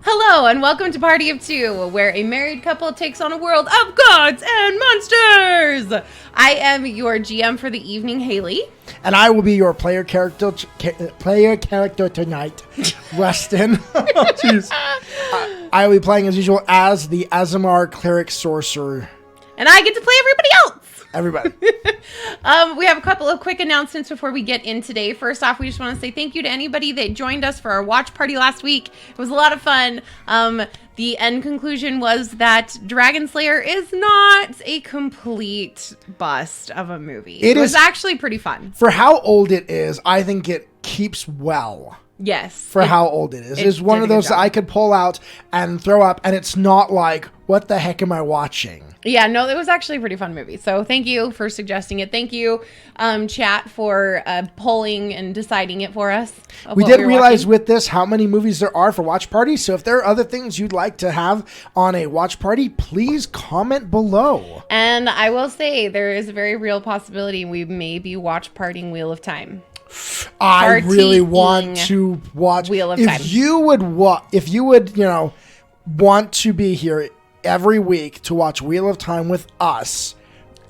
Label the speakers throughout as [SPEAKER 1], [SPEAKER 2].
[SPEAKER 1] Hello and welcome to Party of Two, where a married couple takes on a world of gods and monsters. I am your GM for the evening, Hayley.
[SPEAKER 2] And I will be your player character tonight, Weston. Jeez. I will be playing as usual as the Azamar Cleric Sorcerer.
[SPEAKER 1] And I get to play everybody else.
[SPEAKER 2] Everybody.
[SPEAKER 1] We have a couple of quick announcements before we get in today. First off, we just want to say thank you to anybody that joined us for our watch party last week. It was a lot of fun. The end conclusion was that Dragon Slayer is not a complete bust of a movie. It was actually pretty fun.
[SPEAKER 2] For how old it is, I think it keeps well.
[SPEAKER 1] Yes.
[SPEAKER 2] For how old it is. It's one of those that I could pull out and throw up, and it's not like, what the heck am I watching?
[SPEAKER 1] Yeah, no, it was actually a pretty fun movie. So thank you for suggesting it. Thank you, chat, for polling and deciding it for us.
[SPEAKER 2] We did realize with this how many movies there are for watch parties. So if there are other things you'd like to have on a watch party, please comment below.
[SPEAKER 1] And I will say there is a very real possibility we may be watch partying Wheel of Time.
[SPEAKER 2] I really want to watch
[SPEAKER 1] Wheel of Time.
[SPEAKER 2] If you would, want to be here every week to watch Wheel of Time with us,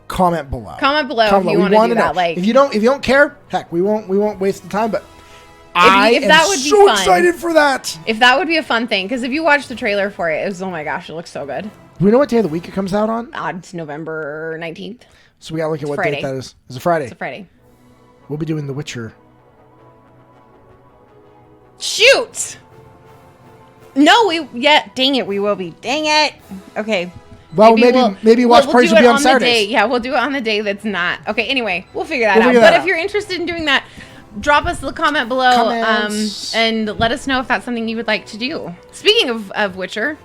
[SPEAKER 2] comment below.
[SPEAKER 1] Comment below if you want to do that. Like,
[SPEAKER 2] if you don't care, heck, we won't waste the time. But I am so excited for that.
[SPEAKER 1] If that would be a fun thing, because if you watch the trailer for it, oh my gosh, it looks so good.
[SPEAKER 2] Do we know what day of the week it comes out on?
[SPEAKER 1] It's November 19th.
[SPEAKER 2] So we gotta look at what date that is. It's a Friday.
[SPEAKER 1] It's a Friday.
[SPEAKER 2] We'll be doing The Witcher.
[SPEAKER 1] Shoot! No, dang it, we will be. Dang it. Okay.
[SPEAKER 2] Well, maybe watch parties will be on Saturdays.
[SPEAKER 1] Yeah, we'll do it on the day that's not. Okay, anyway, we'll figure that out. But if you're interested in doing that, drop us a comment below and let us know if that's something you would like to do. Speaking of Witcher.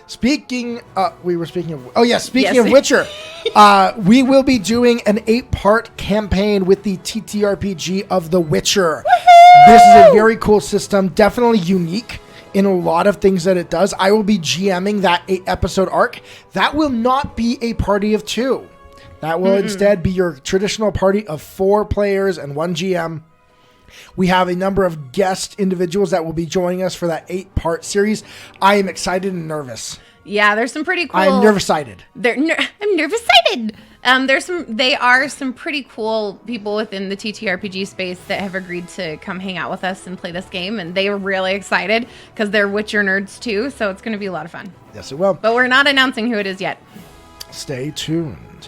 [SPEAKER 2] Speaking of Witcher, we will be doing an 8-part campaign with the TTRPG of The Witcher. Woohoo! This is a very cool system, definitely unique in a lot of things that it does. I will be GMing that 8-episode arc. That will not be a party of 2. That will instead be your traditional party of 4 players and 1 GM. We have a number of guest individuals that will be joining us for that 8-part series. I am excited and nervous.
[SPEAKER 1] Yeah, there's some pretty cool.
[SPEAKER 2] I'm nervous-sided.
[SPEAKER 1] I'm nervous-sided. They are some pretty cool people within the TTRPG space that have agreed to come hang out with us and play this game, and they are really excited because they're Witcher nerds too. So it's going to be a lot of fun.
[SPEAKER 2] Yes, it will.
[SPEAKER 1] But we're not announcing who it is yet.
[SPEAKER 2] Stay tuned.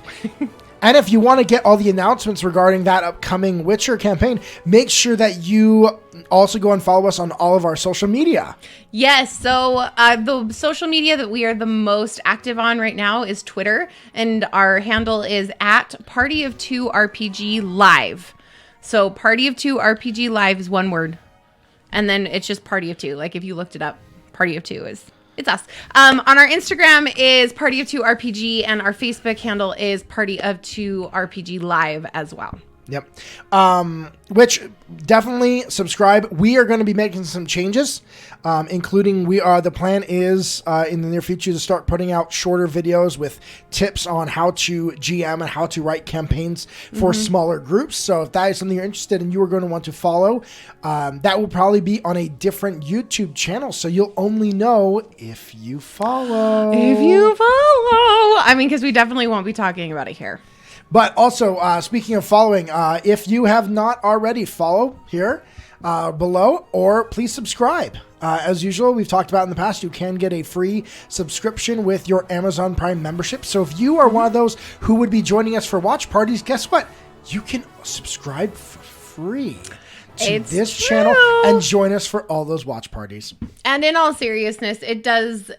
[SPEAKER 2] And if you want to get all the announcements regarding that upcoming Witcher campaign, make sure that you also go and follow us on all of our social media.
[SPEAKER 1] Yes, so the social media that we are the most active on right now is Twitter, and our handle is at Party of 2 RPG Live. So Party of 2 RPG Live is one word, and then it's just Party of 2. Like if you looked it up, Party of 2 is... It's us. On our Instagram is Party of 2 RPG, and our Facebook handle is Party of 2 RPG Live as well.
[SPEAKER 2] Yep. Which definitely subscribe. We are going to be making some changes, including the plan is in the near future to start putting out shorter videos with tips on how to GM and how to write campaigns for smaller groups. So if that is something you're interested in, you are going to want to follow. That will probably be on a different YouTube channel, so you'll only know if you follow.
[SPEAKER 1] I mean, because we definitely won't be talking about it here.
[SPEAKER 2] But also, speaking of following, if you have not already, follow here below, or please subscribe. As usual, we've talked about in the past, you can get a free subscription with your Amazon Prime membership. So if you are one of those who would be joining us for watch parties, guess what? You can subscribe for free to this channel and join us for all those watch parties.
[SPEAKER 1] And in all seriousness, it does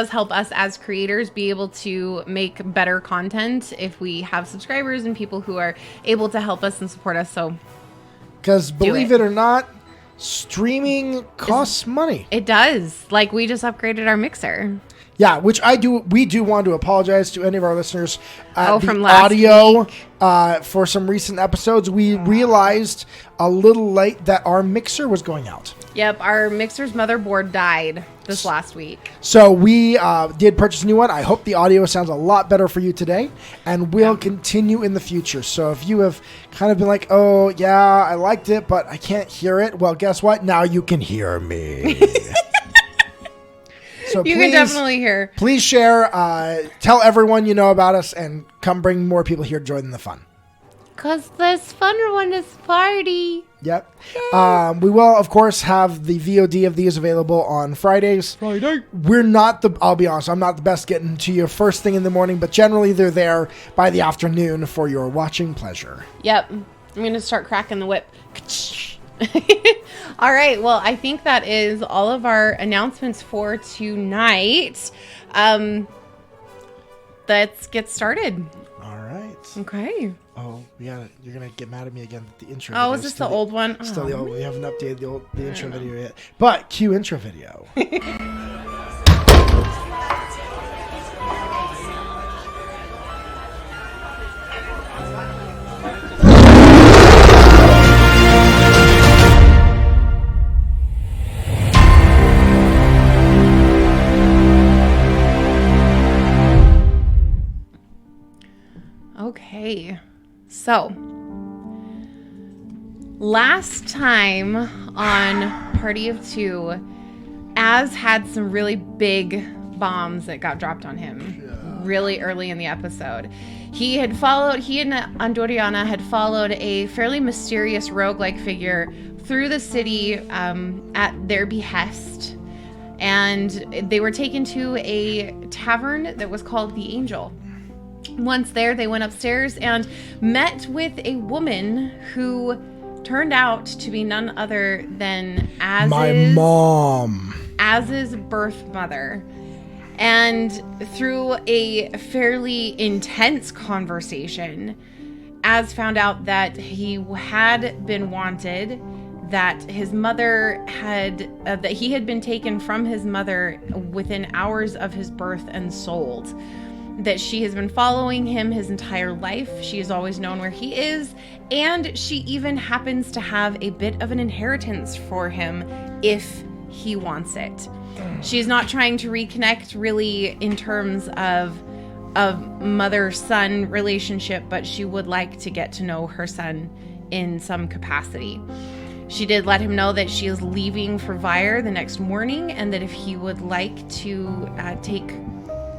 [SPEAKER 1] help us as creators be able to make better content if we have subscribers and people who are able to help us and support us. So,
[SPEAKER 2] because believe it or not, streaming costs money.
[SPEAKER 1] It does. Like, we just upgraded our mixer.
[SPEAKER 2] Yeah, which we do want to apologize to any of our listeners.
[SPEAKER 1] From last
[SPEAKER 2] week. For some recent episodes, we realized a little late that our mixer was going out.
[SPEAKER 1] Yep, our mixer's motherboard died this last week.
[SPEAKER 2] So we did purchase a new one. I hope the audio sounds a lot better for you today, and will continue in the future. So if you have kind of been like, oh, yeah, I liked it, but I can't hear it, well, guess what? Now you can hear me. So
[SPEAKER 1] you can definitely hear.
[SPEAKER 2] Please share. Tell everyone you know about us, and come bring more people here. Join the fun.
[SPEAKER 1] Because this fun one is party.
[SPEAKER 2] Yep. We will, of course, have the VOD of these available on Fridays. I'll be honest, I'm not the best getting to you first thing in the morning, but generally they're there by the afternoon for your watching pleasure.
[SPEAKER 1] Yep. I'm going to start cracking the whip. All right. Well, I think that is all of our announcements for tonight. Let's get started.
[SPEAKER 2] All right.
[SPEAKER 1] Okay.
[SPEAKER 2] Oh, you're gonna get mad at me again. The intro.
[SPEAKER 1] Oh, is this the old one?
[SPEAKER 2] Still the old. We haven't updated the intro video yet. But cue intro video.
[SPEAKER 1] Okay. So, last time on Party of Two, Az had some really big bombs that got dropped on him really early in the episode. He and Andoriana had followed a fairly mysterious roguelike figure through the city at their behest, and they were taken to a tavern that was called the Angel. Once there, they went upstairs and met with a woman who turned out to be none other than Az's birth mother. And through a fairly intense conversation, Az found out that he had been wanted, that his mother that he had been taken from his mother within hours of his birth and sold. That she has been following him his entire life. She has always known where he is, and she even happens to have a bit of an inheritance for him if he wants it. She's not trying to reconnect really in terms of mother-son relationship, but she would like to get to know her son in some capacity. She did let him know that she is leaving for Vire the next morning, and that if he would like to take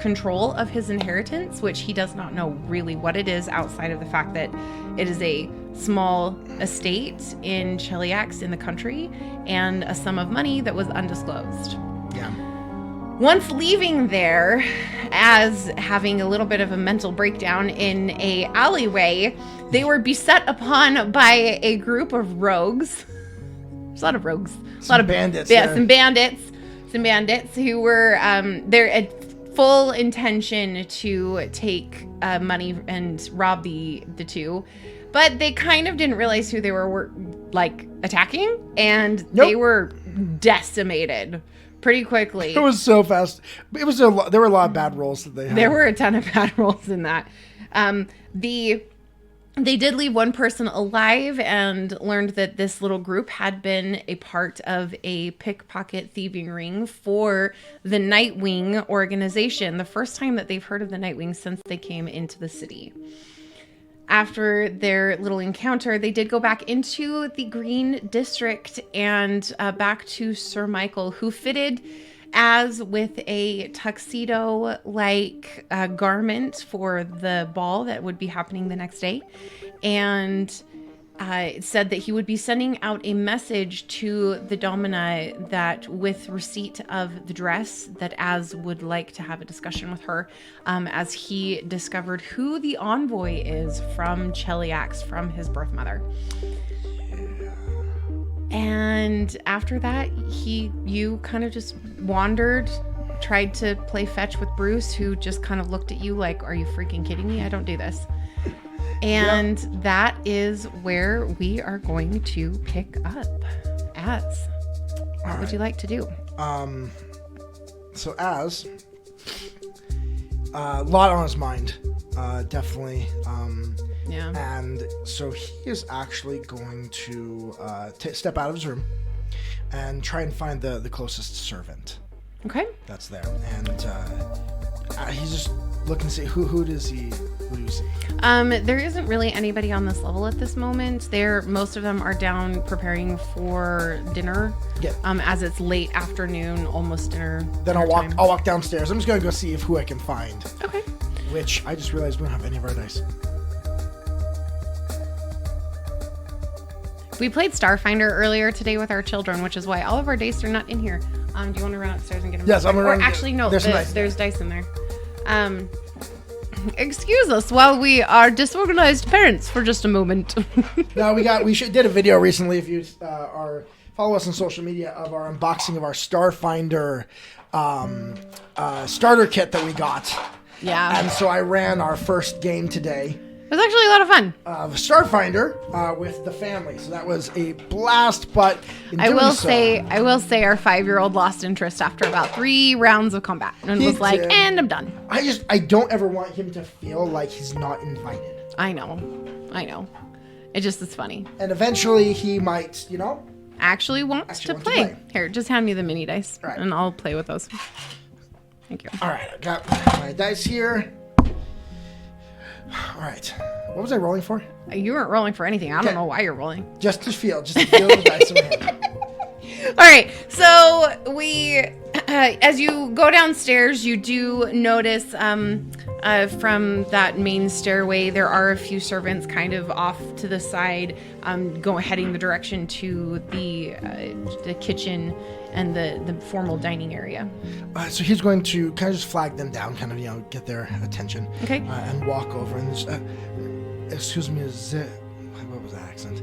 [SPEAKER 1] control of his inheritance, which he does not know really what it is outside of the fact that it is a small estate in Cheliax in the country and a sum of money that was undisclosed.
[SPEAKER 2] Yeah.
[SPEAKER 1] Once leaving there, as having a little bit of a mental breakdown in a alleyway, they were beset upon by a group of rogues. There's a lot of rogues. A lot of
[SPEAKER 2] bandits.
[SPEAKER 1] Yeah, some bandits. Some bandits who were there at full intention to take money and rob the two, but they kind of didn't realize who they were attacking, and they were decimated pretty quickly.
[SPEAKER 2] It was so fast. There were a lot of bad rolls that they had.
[SPEAKER 1] There were a ton of bad rolls in that. They did leave one person alive and learned that this little group had been a part of a pickpocket thieving ring for the Nightwing organization, the first time that they've heard of the Nightwing since they came into the city. After their little encounter, they did go back into the Green District and back to Sir Michael, who fitted Az with a tuxedo-like garment for the ball that would be happening the next day, and said that he would be sending out a message to the Domina that with receipt of the dress, that Az would like to have a discussion with her, as he discovered who the envoy is from Cheliax, from his birth mother. And after that, you kind of just wandered, tried to play fetch with Bruce, who just kind of looked at you like, are you freaking kidding me? I don't do this. And that is where we are going to pick up. Az, what would you like to do?
[SPEAKER 2] So Az, a lot on his mind, definitely.
[SPEAKER 1] Yeah.
[SPEAKER 2] And so he is actually going to step out of his room and try and find the closest servant.
[SPEAKER 1] Okay.
[SPEAKER 2] That's there. And he's just looking to see who does he What do you see?
[SPEAKER 1] There isn't really anybody on this level at this moment. Most of them are down preparing for dinner.
[SPEAKER 2] Yeah.
[SPEAKER 1] As it's late afternoon, almost dinner.
[SPEAKER 2] Then I'll walk downstairs. I'm just gonna go see who I can find.
[SPEAKER 1] Okay.
[SPEAKER 2] Which I just realized we don't have any of our dice.
[SPEAKER 1] We played Starfinder earlier today with our children, which is why all of our dice are not in here. Do you want to run upstairs and get them?
[SPEAKER 2] Yes, I'm gonna run.
[SPEAKER 1] Actually, no.
[SPEAKER 2] There's
[SPEAKER 1] dice in there. Excuse us while we are disorganized parents for just a moment.
[SPEAKER 2] No, we did a video recently. If you follow us on social media of our unboxing of our Starfinder starter kit that we got.
[SPEAKER 1] Yeah.
[SPEAKER 2] And so I ran our first game today.
[SPEAKER 1] It was actually a lot of fun.
[SPEAKER 2] Starfinder with the family. So that was a blast. But
[SPEAKER 1] I will say our 5-year-old lost interest after about 3 rounds of combat and was like, and I'm done.
[SPEAKER 2] I don't ever want him to feel like he's not invited.
[SPEAKER 1] I know. It just is funny.
[SPEAKER 2] And eventually he might,
[SPEAKER 1] actually wants to play. Here, just hand me the mini dice,
[SPEAKER 2] right,
[SPEAKER 1] and I'll play with those. Thank you.
[SPEAKER 2] All right, I got my dice here. All right, what was I rolling for?
[SPEAKER 1] You weren't rolling for anything. I don't know why you're rolling.
[SPEAKER 2] Just to feel the dice in my hand.
[SPEAKER 1] All right, so as you go downstairs, you do notice from that main stairway, there are a few servants kind of off to the side, heading the direction to the kitchen and the formal dining area.
[SPEAKER 2] So he's going to kind of just flag them down, kind of, get their attention.
[SPEAKER 1] Okay.
[SPEAKER 2] And walk over and just, excuse me, what was that accent?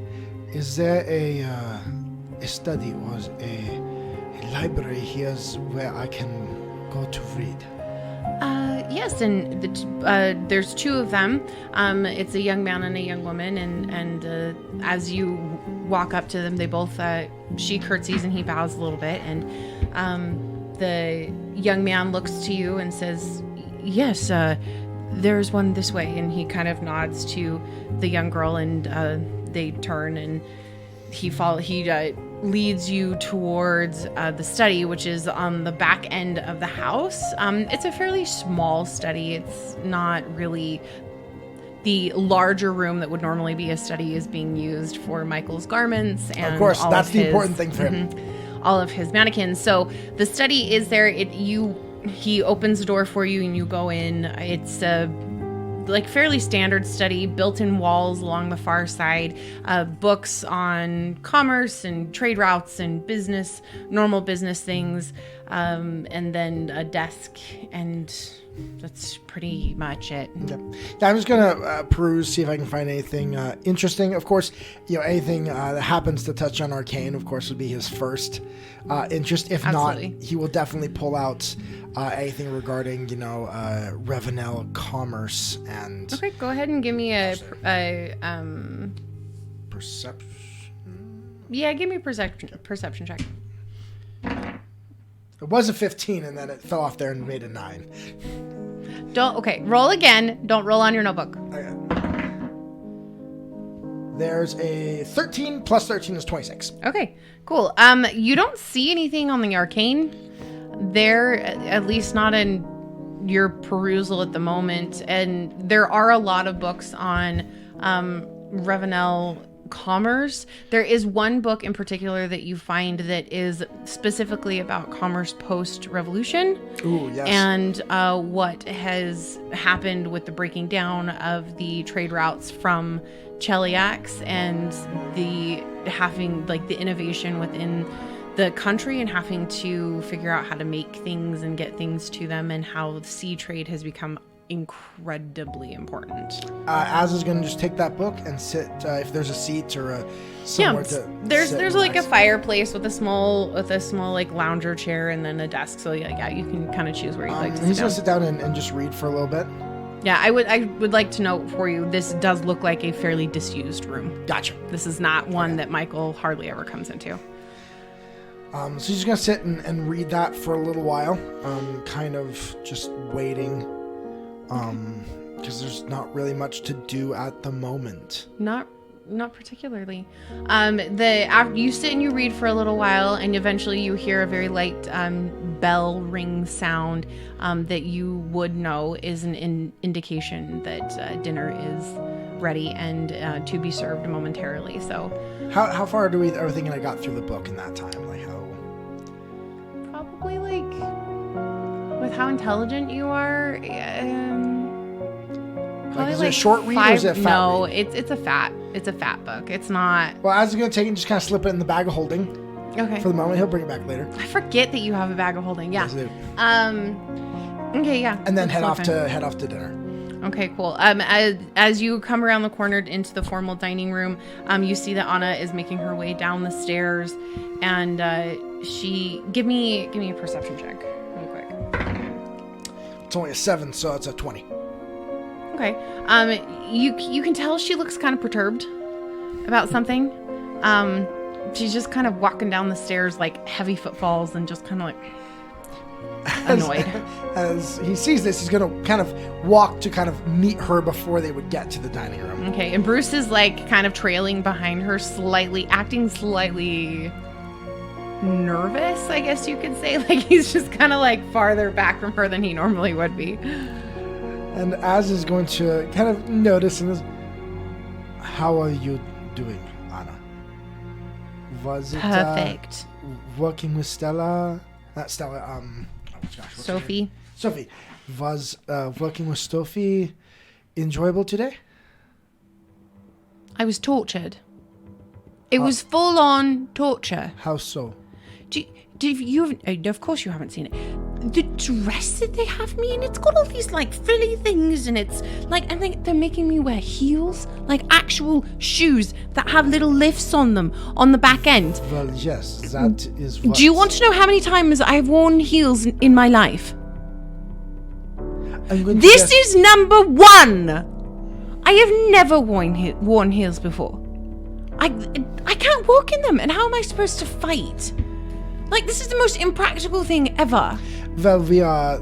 [SPEAKER 2] Is there a study or a library here where I can go to read?
[SPEAKER 1] Yes, and there's 2 of them. It's a young man and a young woman, and as you walk up to them, they both she curtsies and he bows a little bit, and the young man looks to you and says, "Yes, there's one this way," and he kind of nods to the young girl, and they turn, and he leads you towards the study, which is on the back end of the house. It's a fairly small study. It's not really the larger room that would normally be a study is being used for Michael's garments. And
[SPEAKER 2] of course, that's the important thing for him.
[SPEAKER 1] All of his mannequins. So the study is there. He opens the door for you and you go in. It's like fairly standard study, built-in walls along the far side, books on commerce and trade routes and normal business things, and then a desk, and that's pretty much it.
[SPEAKER 2] Yeah. I'm just gonna peruse, see if I can find anything interesting. Of course, anything that happens to touch on arcane, of course, would be his first interest. If
[SPEAKER 1] Absolutely.
[SPEAKER 2] not, he will definitely pull out anything regarding, Revenel commerce and.
[SPEAKER 1] Okay, go ahead and give me a
[SPEAKER 2] perception.
[SPEAKER 1] Yeah, give me a perception check.
[SPEAKER 2] It was a 15, and then it fell off there and made a 9.
[SPEAKER 1] Roll again. Don't roll on your notebook.
[SPEAKER 2] Okay. There's a 13 plus 13 is 26.
[SPEAKER 1] Okay, cool. You don't see anything on the arcane there, at least not in your perusal at the moment. And there are a lot of books on Revenel commerce. There is one book in particular that you find that is specifically about commerce post-revolution.
[SPEAKER 2] Ooh, yes.
[SPEAKER 1] And what has happened with the breaking down of the trade routes from Cheliax and the innovation within the country and having to figure out how to make things and get things to them, and how the sea trade has become incredibly important.
[SPEAKER 2] Az is going to just take that book and sit if there's a seat or somewhere to
[SPEAKER 1] there's like a fireplace with a small like lounger chair and then a desk, so you can kind of choose where you'd like to sit
[SPEAKER 2] he's
[SPEAKER 1] down.
[SPEAKER 2] going to sit down and just read for a little bit.
[SPEAKER 1] Yeah, I would like to note for you, this does look like a fairly disused room.
[SPEAKER 2] Gotcha.
[SPEAKER 1] This is not one that Michael hardly ever comes into.
[SPEAKER 2] So he's just going to sit and read that for a little while, kind of just waiting. Because there's not really much to do at the moment.
[SPEAKER 1] Not not particularly. You sit and you read for a little while, and eventually you hear a very light bell ring sound that you would know is an indication that dinner is ready and to be served momentarily. So,
[SPEAKER 2] how far are we thinking I got through the book in that time? Like how?
[SPEAKER 1] Probably like with how intelligent you are. Probably
[SPEAKER 2] is it a short read or is it a fat read?
[SPEAKER 1] It's a fat book. It's not.
[SPEAKER 2] Well, as he's going to take it, just kind of slip it in the bag of holding.
[SPEAKER 1] Okay.
[SPEAKER 2] For the moment, he'll bring it back later.
[SPEAKER 1] I forget that you have a bag of holding. Yeah.
[SPEAKER 2] Yes, I do.
[SPEAKER 1] Okay, yeah.
[SPEAKER 2] And then head off to dinner.
[SPEAKER 1] Okay, cool. As you come around the corner into the formal dining room, you see that Anna is making her way down the stairs, and give me a perception check real quick.
[SPEAKER 2] It's only a 7, so it's a 20.
[SPEAKER 1] Okay. You can tell she looks kind of perturbed about something. She's just kind of walking down the stairs like heavy footfalls and just kind of like annoyed.
[SPEAKER 2] As he sees this, he's going to kind of walk to kind of meet her before they would get to the dining room.
[SPEAKER 1] Okay, and Bruce is like kind of trailing behind her acting slightly nervous, I guess you could say. Like he's just kind of like farther back from her than he normally would be.
[SPEAKER 2] And Az is going to kind of notice this. How are you doing, Anna? Was it
[SPEAKER 1] perfect?
[SPEAKER 2] Working with Stella? Not Stella.
[SPEAKER 1] Sophie.
[SPEAKER 2] Sophie. Was working with Sophie enjoyable today?
[SPEAKER 1] I was tortured. It was full on torture.
[SPEAKER 2] How so?
[SPEAKER 1] Of course you haven't seen it. The dress that they have me in, it's got all these like frilly things, and it's like, and they're making me wear heels, like actual shoes that have little lifts on them on the back end.
[SPEAKER 2] Well, yes, that is what...
[SPEAKER 1] Do you want to know how many times I've worn heels in my life? This is number 1. I have never worn heels before. I can't walk in them, and how am I supposed to fight? Like, this is the most impractical thing ever.
[SPEAKER 2] Well, we are...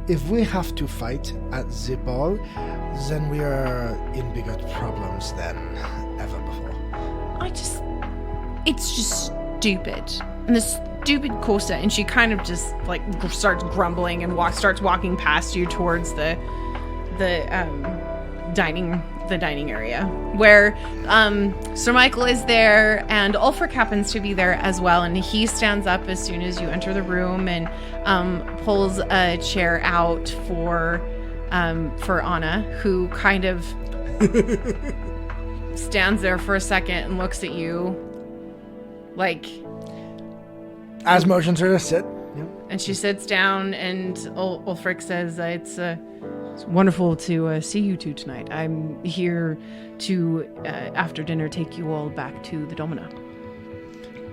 [SPEAKER 2] if we have to fight at the ball, then we are in bigger problems than ever before.
[SPEAKER 1] It's just stupid. And the stupid corset, and she kind of just, like, starts grumbling and starts walking past you towards the dining area, where Sir Michael is there, and Ulfric happens to be there as well, and he stands up as soon as you enter the room and pulls a chair out for Anna, who kind of stands there for a second and looks at you like...
[SPEAKER 2] As motions her to sit. Yep.
[SPEAKER 1] And she sits down, and Ulfric says, it's wonderful to see you two tonight. I'm here to, after dinner, take you all back to the Domina.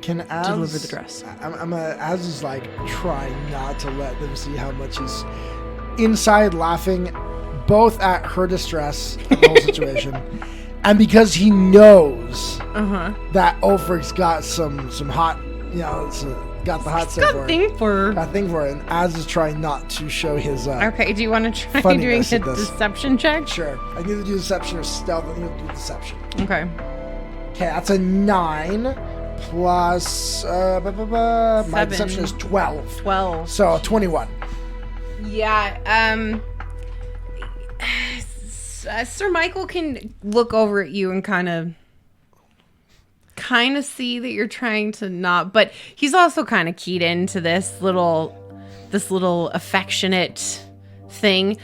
[SPEAKER 2] Can Az...
[SPEAKER 1] to deliver the dress.
[SPEAKER 2] Az is like trying not to let them see how much he's inside laughing, both at her distress at the whole situation, and because he knows that Ulfric's got some hot, got the hot stuff for her. Got a thing for her, and Az is trying not to show his
[SPEAKER 1] okay, do you want to try doing a deception check?
[SPEAKER 2] Sure. I can either do deception or stealth. I think I'll do deception.
[SPEAKER 1] Okay.
[SPEAKER 2] Okay, that's a 9 plus my deception is 12.
[SPEAKER 1] 12.
[SPEAKER 2] So 21.
[SPEAKER 1] Yeah, Sir Michael can look over at you and kind of see that you're trying to not, but he's also kind of keyed into this little affectionate thing.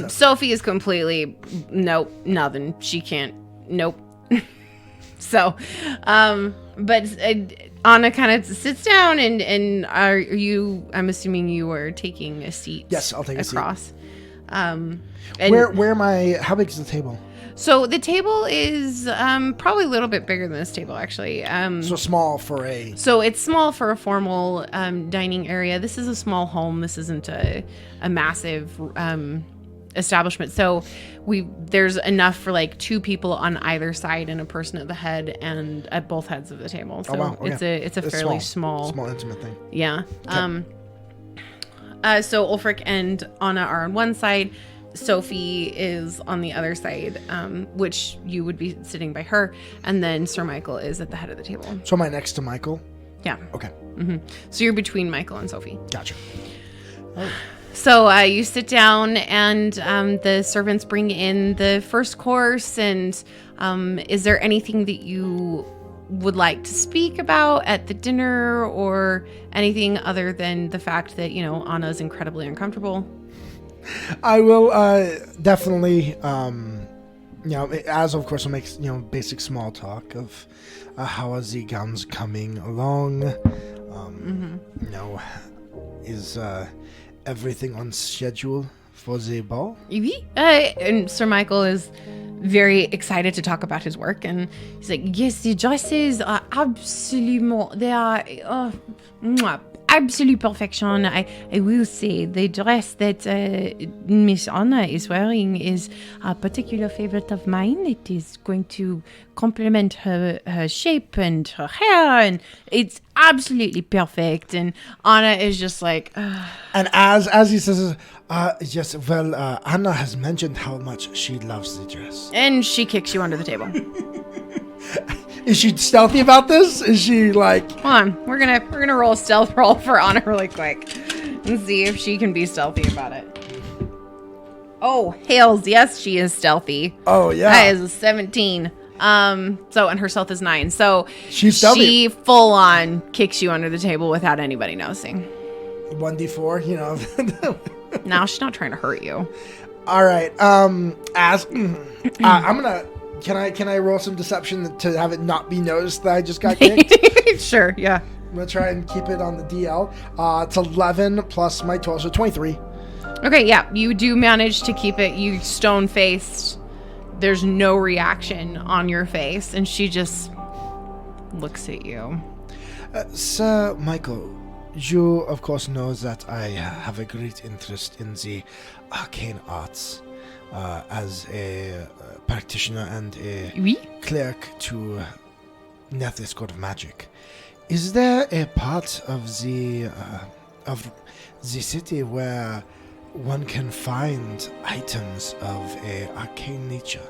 [SPEAKER 1] Sophie is completely nope, nothing. She can't. Nope. So, but Anna kind of sits down, and are you? I'm assuming you are taking a seat.
[SPEAKER 2] Yes, I'll take
[SPEAKER 1] across.
[SPEAKER 2] A seat. Where am I? How big is the table?
[SPEAKER 1] So the table is probably a little bit bigger than this table, actually.
[SPEAKER 2] So small for a...
[SPEAKER 1] So it's small for a formal dining area. This is a small home. This isn't a massive establishment. So there's enough for like 2 people on either side and a person at the head and at both heads of the table. So okay. It's a fairly small
[SPEAKER 2] intimate thing.
[SPEAKER 1] Yeah. Okay. So Ulfric and Anna are on one side. Sophie is on the other side, which you would be sitting by her, and then Sir Michael is at the head of the table.
[SPEAKER 2] So am I next to Michael?
[SPEAKER 1] Yeah.
[SPEAKER 2] Okay.
[SPEAKER 1] Mm-hmm. So you're between Michael and Sophie.
[SPEAKER 2] Gotcha.
[SPEAKER 1] So you sit down, and the servants bring in the first course. And is there anything that you would like to speak about at the dinner, or anything other than the fact that, Anna's incredibly uncomfortable?
[SPEAKER 2] I will definitely, as of course, I'll make, basic small talk of how are the gowns coming along. Is everything on schedule for the ball?
[SPEAKER 1] Oui. And Sir Michael is very excited to talk about his work, and he's like, yes, the dresses are absolute perfection. I will say the dress that Miss Anna is wearing is a particular favorite of mine. It is going to complement her shape and her hair, and it's absolutely perfect. And Anna is just like, ugh.
[SPEAKER 2] And as he says, yes, well, Anna has mentioned how much she loves the dress.
[SPEAKER 1] And she kicks you under the table.
[SPEAKER 2] Is she stealthy about this? Is she like...
[SPEAKER 1] Hold on. We're gonna roll a stealth roll for Anna really quick and see if she can be stealthy about it. Oh, hails. Yes, she is stealthy.
[SPEAKER 2] Oh, yeah.
[SPEAKER 1] That is a 17. And her stealth is 9. So
[SPEAKER 2] she's stealthy.
[SPEAKER 1] She full on kicks you under the table without anybody noticing.
[SPEAKER 2] 1d4,
[SPEAKER 1] No, she's not trying to hurt you.
[SPEAKER 2] All right. I'm gonna... Can I roll some deception to have it not be noticed that I just got kicked?
[SPEAKER 1] Sure, yeah.
[SPEAKER 2] I'm going to try and keep it on the DL. It's 11 plus my 12, so 23.
[SPEAKER 1] Okay, yeah. You do manage to keep it. You stone-faced. There's no reaction on your face, and she just looks at you.
[SPEAKER 2] Sir Michael, you, of course, know that I have a great interest in the arcane arts. As a practitioner and a cleric to Nethys Court of Magic, is there a part of the city where one can find items of a arcane nature?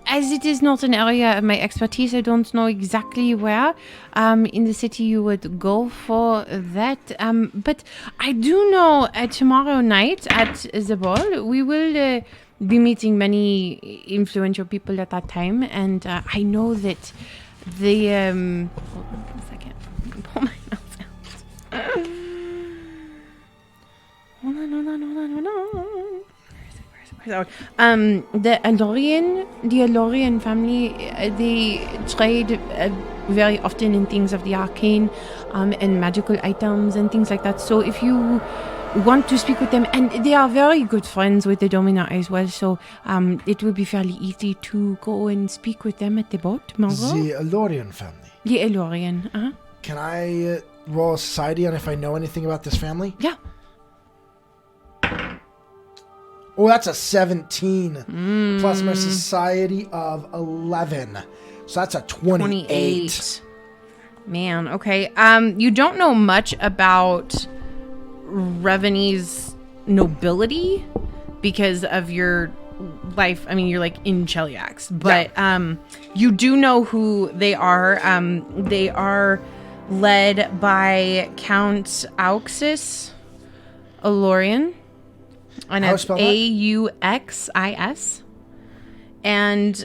[SPEAKER 3] As it is not an area of my expertise, I don't know exactly where in the city you would go for that. But I do know tomorrow night at the ball, we will be meeting many influential people at that time. And I know that the... hold on a second. Pull my notes out. Hold on. The Golarion family, they trade very often in things of the arcane and magical items and things like that. So if you want to speak with them, and they are very good friends with the Domina as well, so it would be fairly easy to go and speak with them at the boat tomorrow.
[SPEAKER 2] The Golarion family?
[SPEAKER 3] The Golarion,
[SPEAKER 2] Can I roll a society on if I know anything about this family?
[SPEAKER 3] Yeah.
[SPEAKER 2] Oh, that's a 17 plus my society of 11. So that's a 28.
[SPEAKER 1] Man, okay. You don't know much about Revenie's nobility because of your life. I mean, you're like in Cheliax, but you do know who they are. They are led by Count Auxis Golarion. And it's Auxis. And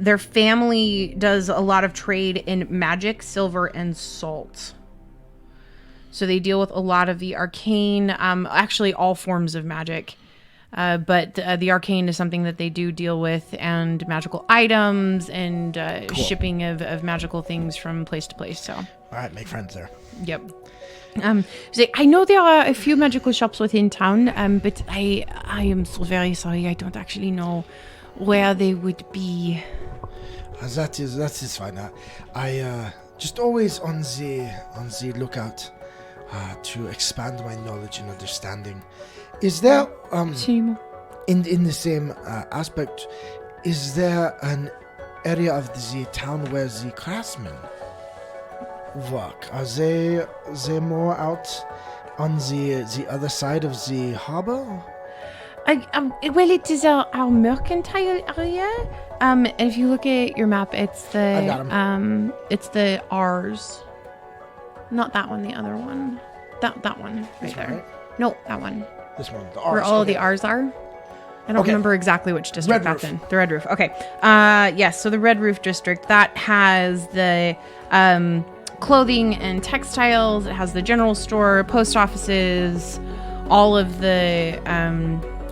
[SPEAKER 1] their family does a lot of trade in magic, silver, and salt. So they deal with a lot of the arcane, actually all forms of magic. But the arcane is something that they do deal with, and magical items and shipping of magical things from place to place. So,
[SPEAKER 2] all right, make friends there.
[SPEAKER 1] Yep.
[SPEAKER 3] So I know there are a few magical shops within town, but I am so very sorry. I don't actually know where they would be.
[SPEAKER 2] That is fine. I just always on the lookout to expand my knowledge and understanding. Is there in the same aspect? Is there an area of the town where the craftsmen work? Are they more out on the other side of the harbor?
[SPEAKER 3] Well, it is our mercantile area. If you look at your map, it's it's the R's. Not that one, the other one. That one right there. Right? No, that one.
[SPEAKER 2] This one, the R's.
[SPEAKER 3] Where all the R's are. I don't remember exactly which district that's in. The Red Roof. Okay. Yes, so the Red Roof district, that has the clothing and textiles. It has the general store, post offices, all of the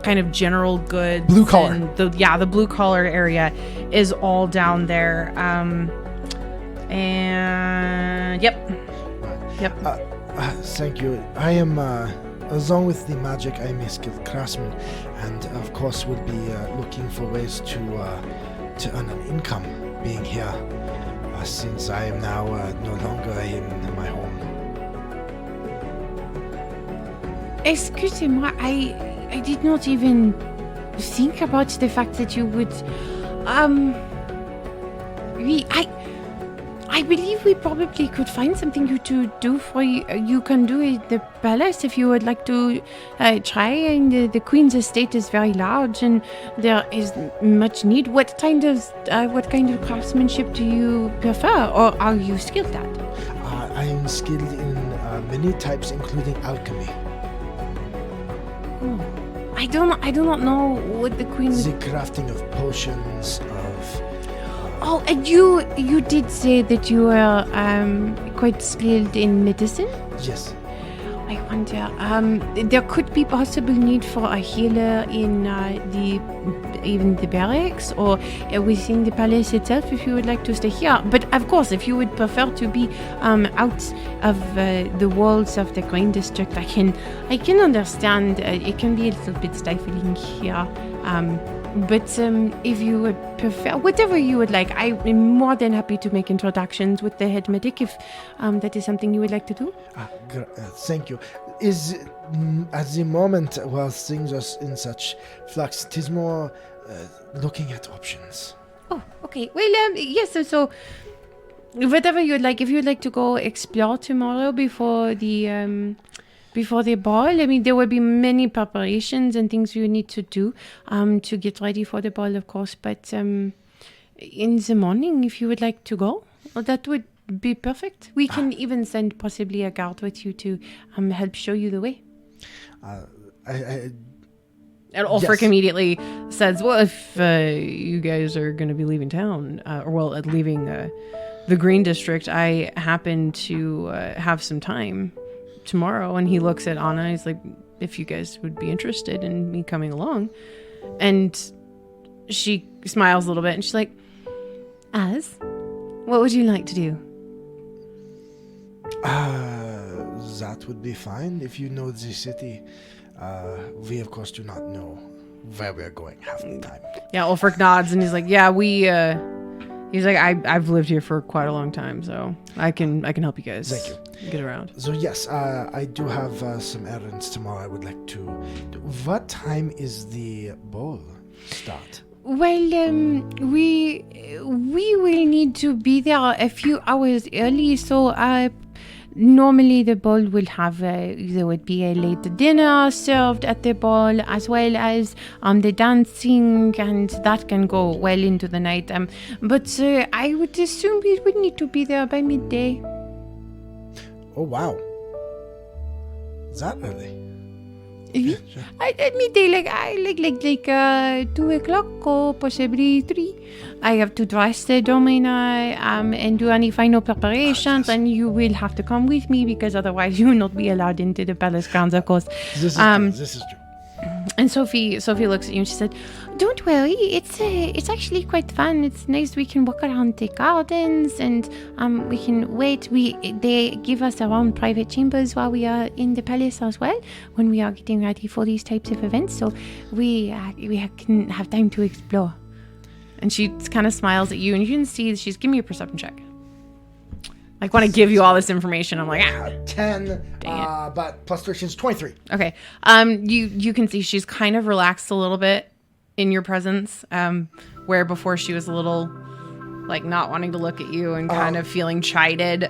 [SPEAKER 3] kind of general goods.
[SPEAKER 2] Blue collar.
[SPEAKER 3] The blue collar area is all down there. And yep.
[SPEAKER 2] Thank you. I am, along with the magic, I am a skilled craftsman, and of course will be looking for ways to earn an income being here, since I am now no longer in my home.
[SPEAKER 3] Excusez-moi, I did not even think about the fact that you would, I believe we probably could find something to do for you. You can do it at the palace if you would like to try. And the Queen's estate is very large, and there is much need. What kind of craftsmanship do you prefer, or are you skilled at?
[SPEAKER 2] I am skilled in many types, including alchemy.
[SPEAKER 3] Oh. I do not know what the Queen.
[SPEAKER 2] The crafting of potions,
[SPEAKER 3] Oh, and you did say that you were quite skilled in medicine?
[SPEAKER 2] Yes.
[SPEAKER 3] I wonder, there could be possible need for a healer in the barracks or within the palace itself if you would like to stay here. But of course, if you would prefer to be out of the walls of the Green District, I can understand. It can be a little bit stifling here. But if you would prefer, whatever you would like, I'm more than happy to make introductions with the head medic if that is something you would like to do.
[SPEAKER 2] Thank you. Is at the moment, while things are in such flux, it is more looking at options.
[SPEAKER 3] Oh, okay. Well, yes. So, whatever you would like. If you would like to go explore tomorrow before the ball, I mean, there will be many preparations and things you need to do to get ready for the ball, of course. But in the morning, if you would like to go, that would be perfect. We can even send possibly a guard with you to help show you the way.
[SPEAKER 1] And Ulfric immediately says, well, if you guys are going to be leaving town, leaving the Green District, I happen to have some time tomorrow. And he looks at Anna. He's like, if you guys would be interested in me coming along. And she smiles a little bit and she's like, Az, what would you like to do?
[SPEAKER 2] That would be fine if you know the city. We of course do not know where we're going half the time.
[SPEAKER 1] Yeah, Ulfric nods and he's like, yeah, he's like, I've lived here for quite a long time, so I can help you guys.
[SPEAKER 2] Thank you.
[SPEAKER 1] Get around.
[SPEAKER 2] So yes, I do have some errands tomorrow I would like to do. What time is the ball start?
[SPEAKER 3] Well, we will need to be there a few hours early, so normally the ball will have there would be a late dinner served at the ball, as well as the dancing, and that can go well into the night. But I would assume we would need to be there by midday.
[SPEAKER 2] Oh wow, that early?
[SPEAKER 3] Yeah, sure. At midday, like 2 o'clock or possibly 3. I have to dress the Domina and do any final preparations, and you will have to come with me because otherwise you will not be allowed into the palace grounds, of course.
[SPEAKER 2] This is true.
[SPEAKER 3] And Sophie looks at you and she said, "Don't worry, it's actually quite fun. It's nice. We can walk around the gardens and we can wait. They give us our own private chambers while we are in the palace as well when we are getting ready for these types of events. So we can have time to explore." And she kind of smiles at you, and you can see she's give me a perception check. I want to give you all this information. I'm like,
[SPEAKER 2] 10, but plus 13 is 23.
[SPEAKER 1] Okay. You can see she's kind of relaxed a little bit in your presence, where before she was a little like not wanting to look at you and kind of feeling chided.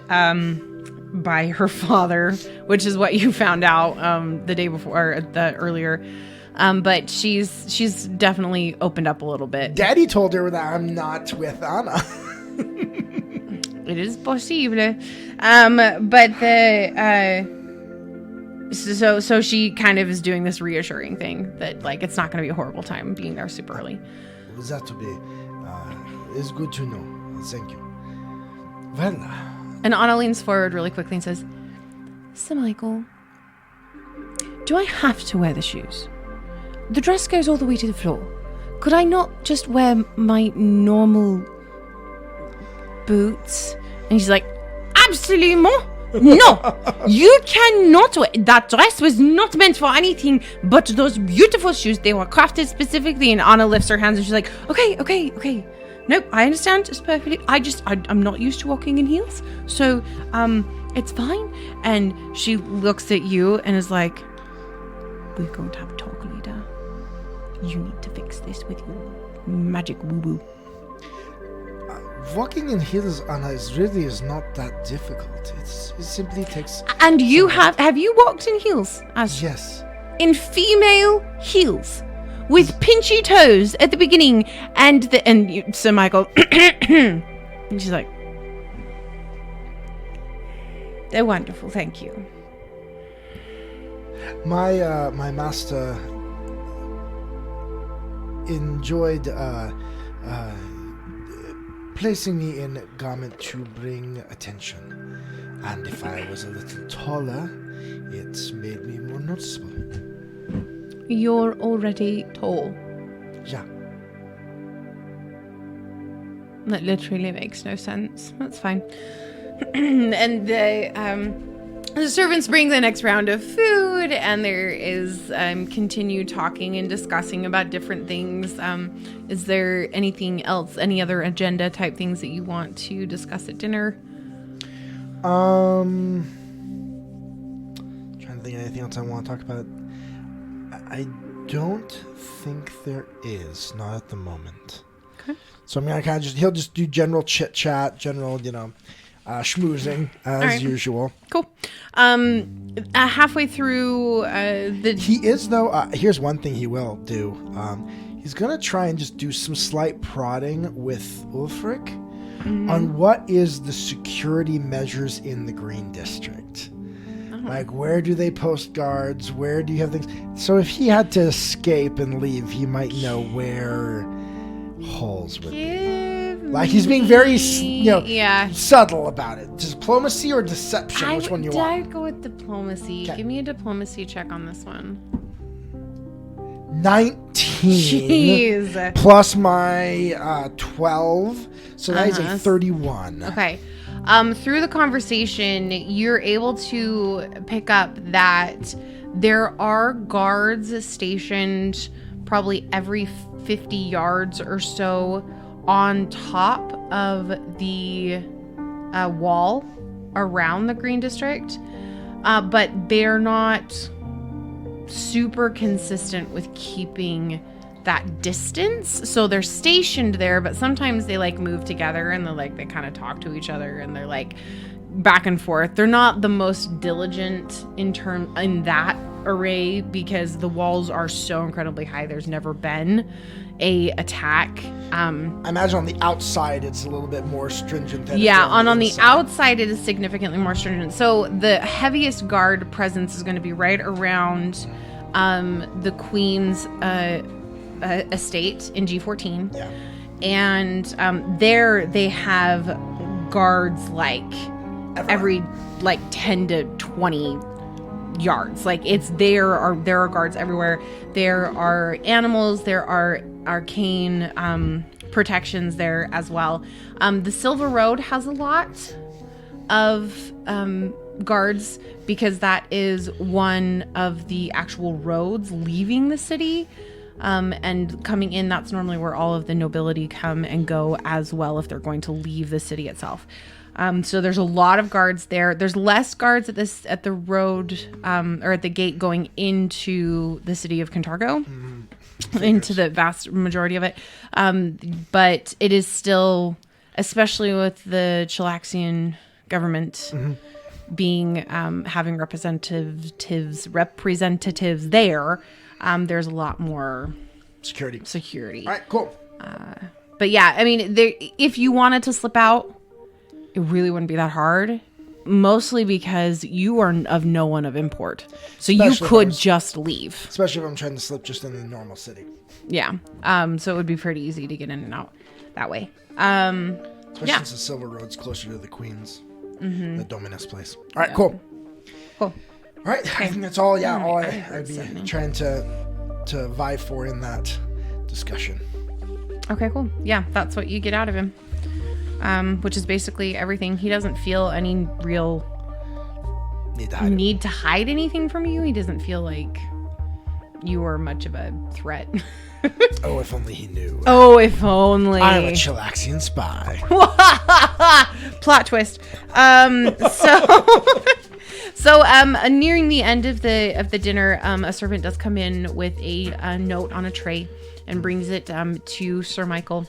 [SPEAKER 1] by her father, which is what you found out the day before, or the earlier. But she's definitely opened up a little bit.
[SPEAKER 2] Daddy told her that I'm not with Anna.
[SPEAKER 1] It is possible. But so she kind of is doing this reassuring thing that like it's not going to be a horrible time being there super early.
[SPEAKER 2] That to be is good to know. Thank you. Well,
[SPEAKER 1] and Anna leans forward really quickly and says,
[SPEAKER 3] Sir Michael, do I have to wear the shoes? The dress goes all the way to the floor. Could I not just wear my normal boots?
[SPEAKER 1] And she's like, absolutely no, you cannot wear that dress. Was not meant for anything but those beautiful shoes. They were crafted specifically. And Anna lifts her hands and she's like, okay. Nope, I understand. It's perfectly. I'm not used to walking in heels, so it's fine. And she looks at you and is like, we're going to have a talk, leader. You need to fix this with your magic woo-woo.
[SPEAKER 2] Walking in heels, Anna, is not that difficult. It simply takes.
[SPEAKER 1] And you have you walked in heels?
[SPEAKER 2] Yes.
[SPEAKER 1] In female heels, with pinchy toes at the beginning, and Sir Michael, and she's like, they're wonderful, thank you.
[SPEAKER 2] My master enjoyed placing me in a garment to bring attention, and if I was a little taller, it made me more noticeable.
[SPEAKER 1] You're already tall.
[SPEAKER 2] Yeah.
[SPEAKER 1] That literally makes no sense. That's fine. And the servants bring the next round of food, and there is continued talking and discussing about different things. Is there anything else, any other agenda type things that you want to discuss at dinner?
[SPEAKER 2] Trying to think of anything else I want to talk about. I don't think there is, not at the moment.
[SPEAKER 1] Okay.
[SPEAKER 2] So I'm gonna he'll just do general chit chat, general, schmoozing as usual.
[SPEAKER 1] Cool. Halfway through
[SPEAKER 2] he is though. Here's one thing he will do. He's gonna try and just do some slight prodding with Ulfric on what is the security measures in the Green District. Like, where do they post guards? Where do you have things? So if he had to escape and leave, he might know where holes would be. Like, he's being very, subtle about it. Diplomacy or deception? Which one you want?
[SPEAKER 1] I'd go with diplomacy. Okay. Give me a diplomacy check on this one.
[SPEAKER 2] 19.
[SPEAKER 1] Jeez.
[SPEAKER 2] Plus my 12. So that is a 31.
[SPEAKER 1] Okay. Through the conversation, you're able to pick up that there are guards stationed probably every 50 yards or so on top of the wall around the Green District, but they're not super consistent with keeping that distance. So they're stationed there, but sometimes they like move together and they kind of talk to each other and they're like back and forth. They're not the most diligent in that array because the walls are so incredibly high. There's never been a attack.
[SPEAKER 2] I imagine on the outside it's a little bit more stringent than
[SPEAKER 1] on the outside it is significantly more stringent. So the heaviest guard presence is going to be right around the Queen's estate in G14.
[SPEAKER 2] Yeah.
[SPEAKER 1] And there they have guards every 10 to 20 yards. There are guards everywhere. There are animals, there are arcane protections there as well. The Silver Road has a lot of guards because that is one of the actual roads leaving the city. And coming in, that's normally where all of the nobility come and go as well if they're going to leave the city itself. So there's a lot of guards there. There's less guards at the road or at the gate going into the city of Cantargo, into the vast majority of it. But it is still, especially with the Chilaxian government, being having representatives there, there's a lot more security.
[SPEAKER 2] All right, cool.
[SPEAKER 1] But yeah, I mean, if you wanted to slip out, it really wouldn't be that hard. Mostly because you are of no one of import, so you could just leave.
[SPEAKER 2] Especially if I'm trying to slip just in the normal city.
[SPEAKER 1] Yeah. So it would be pretty easy to get in and out that way.
[SPEAKER 2] Especially since the Silver Road's closer to the Queen's, the Dominus place. All right, cool.
[SPEAKER 1] Cool.
[SPEAKER 2] All right, I think that's all. Yeah, all I'd be trying to vie for in that discussion.
[SPEAKER 1] Okay, cool. Yeah, that's what you get out of him. Which is basically everything. He doesn't feel any real need to hide anything from you. He doesn't feel like you are much of a threat.
[SPEAKER 2] Oh, if only he knew.
[SPEAKER 1] Oh, if only.
[SPEAKER 2] I'm a Chilaxian spy.
[SPEAKER 1] Plot twist. Nearing the end of the dinner, a servant does come in with a note on a tray and brings it to Sir Michael,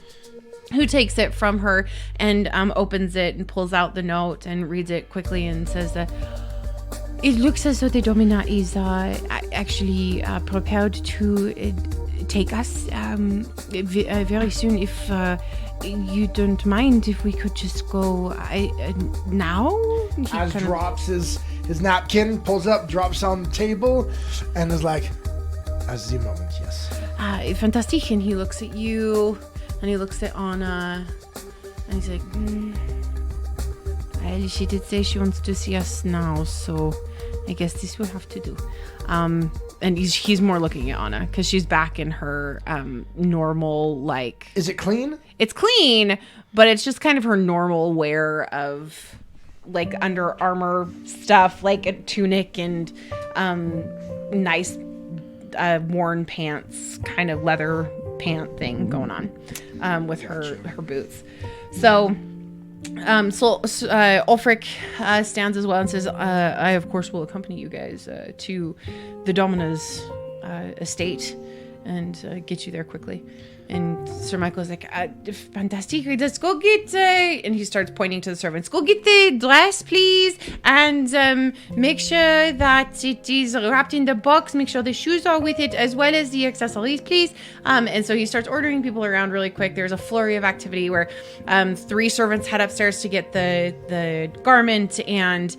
[SPEAKER 1] who takes it from her and opens it and pulls out the note and reads it quickly and says, it looks as though the Domina is actually prepared to take us very soon. If you don't mind, if we could just go now?
[SPEAKER 2] As drops his napkin, pulls up, drops on the table, and is like, as the moment, yes.
[SPEAKER 1] Fantastic. And he looks at you. And he looks at Anna, and he's like, well, she did say she wants to see us now, so I guess this will have to do. And he's more looking at Anna, because she's back in her normal, like...
[SPEAKER 2] Is it clean?
[SPEAKER 1] It's clean, but it's just kind of her normal wear of, like, Under Armour stuff, like a tunic and nice worn pants, kind of leather pant thing going on with her boots. So Ulfric stands as well and says, I of course will accompany you guys to the Domina's estate and get you there quickly. And Sir Michael is like, fantastic, let's go get, and he starts pointing to the servants, go get the dress, please, and make sure that it is wrapped in the box, make sure the shoes are with it, as well as the accessories, please. And so he starts ordering people around really quick. There's a flurry of activity where 3 servants head upstairs to get the garment, and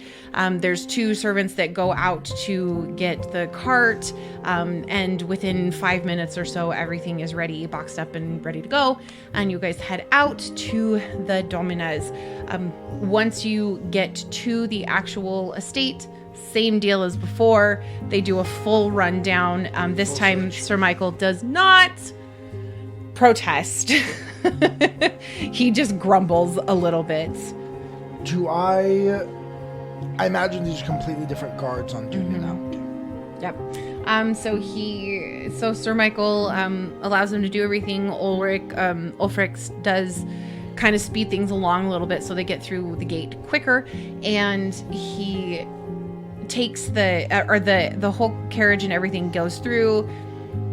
[SPEAKER 1] there's 2 servants that go out to get the cart, and within 5 minutes or so, everything is ready, boxed up and ready to go, and you guys head out to the Dominas. Once you get to the actual estate, same deal as before. They do a full rundown. This time, Sir Michael does not protest. He just grumbles a little bit.
[SPEAKER 2] I imagine these are completely different guards on duty now.
[SPEAKER 1] Yep. So Sir Michael allows him to do everything. Ulfric does kind of speed things along a little bit so they get through the gate quicker, and he takes the whole carriage and everything goes through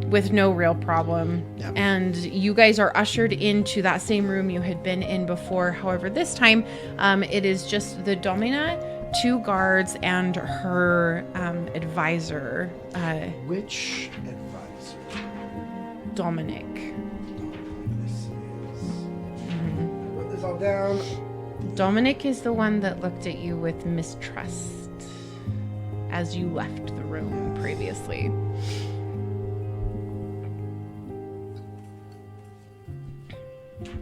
[SPEAKER 1] with no real problem. Yep. And you guys are ushered into that same room you had been in before. However, this time it is just the Domina, 2 guards, and her advisor.
[SPEAKER 2] Which advisor?
[SPEAKER 1] Dominic.
[SPEAKER 2] I wrote this all down.
[SPEAKER 1] Dominic is the one that looked at you with mistrust as you left the room previously.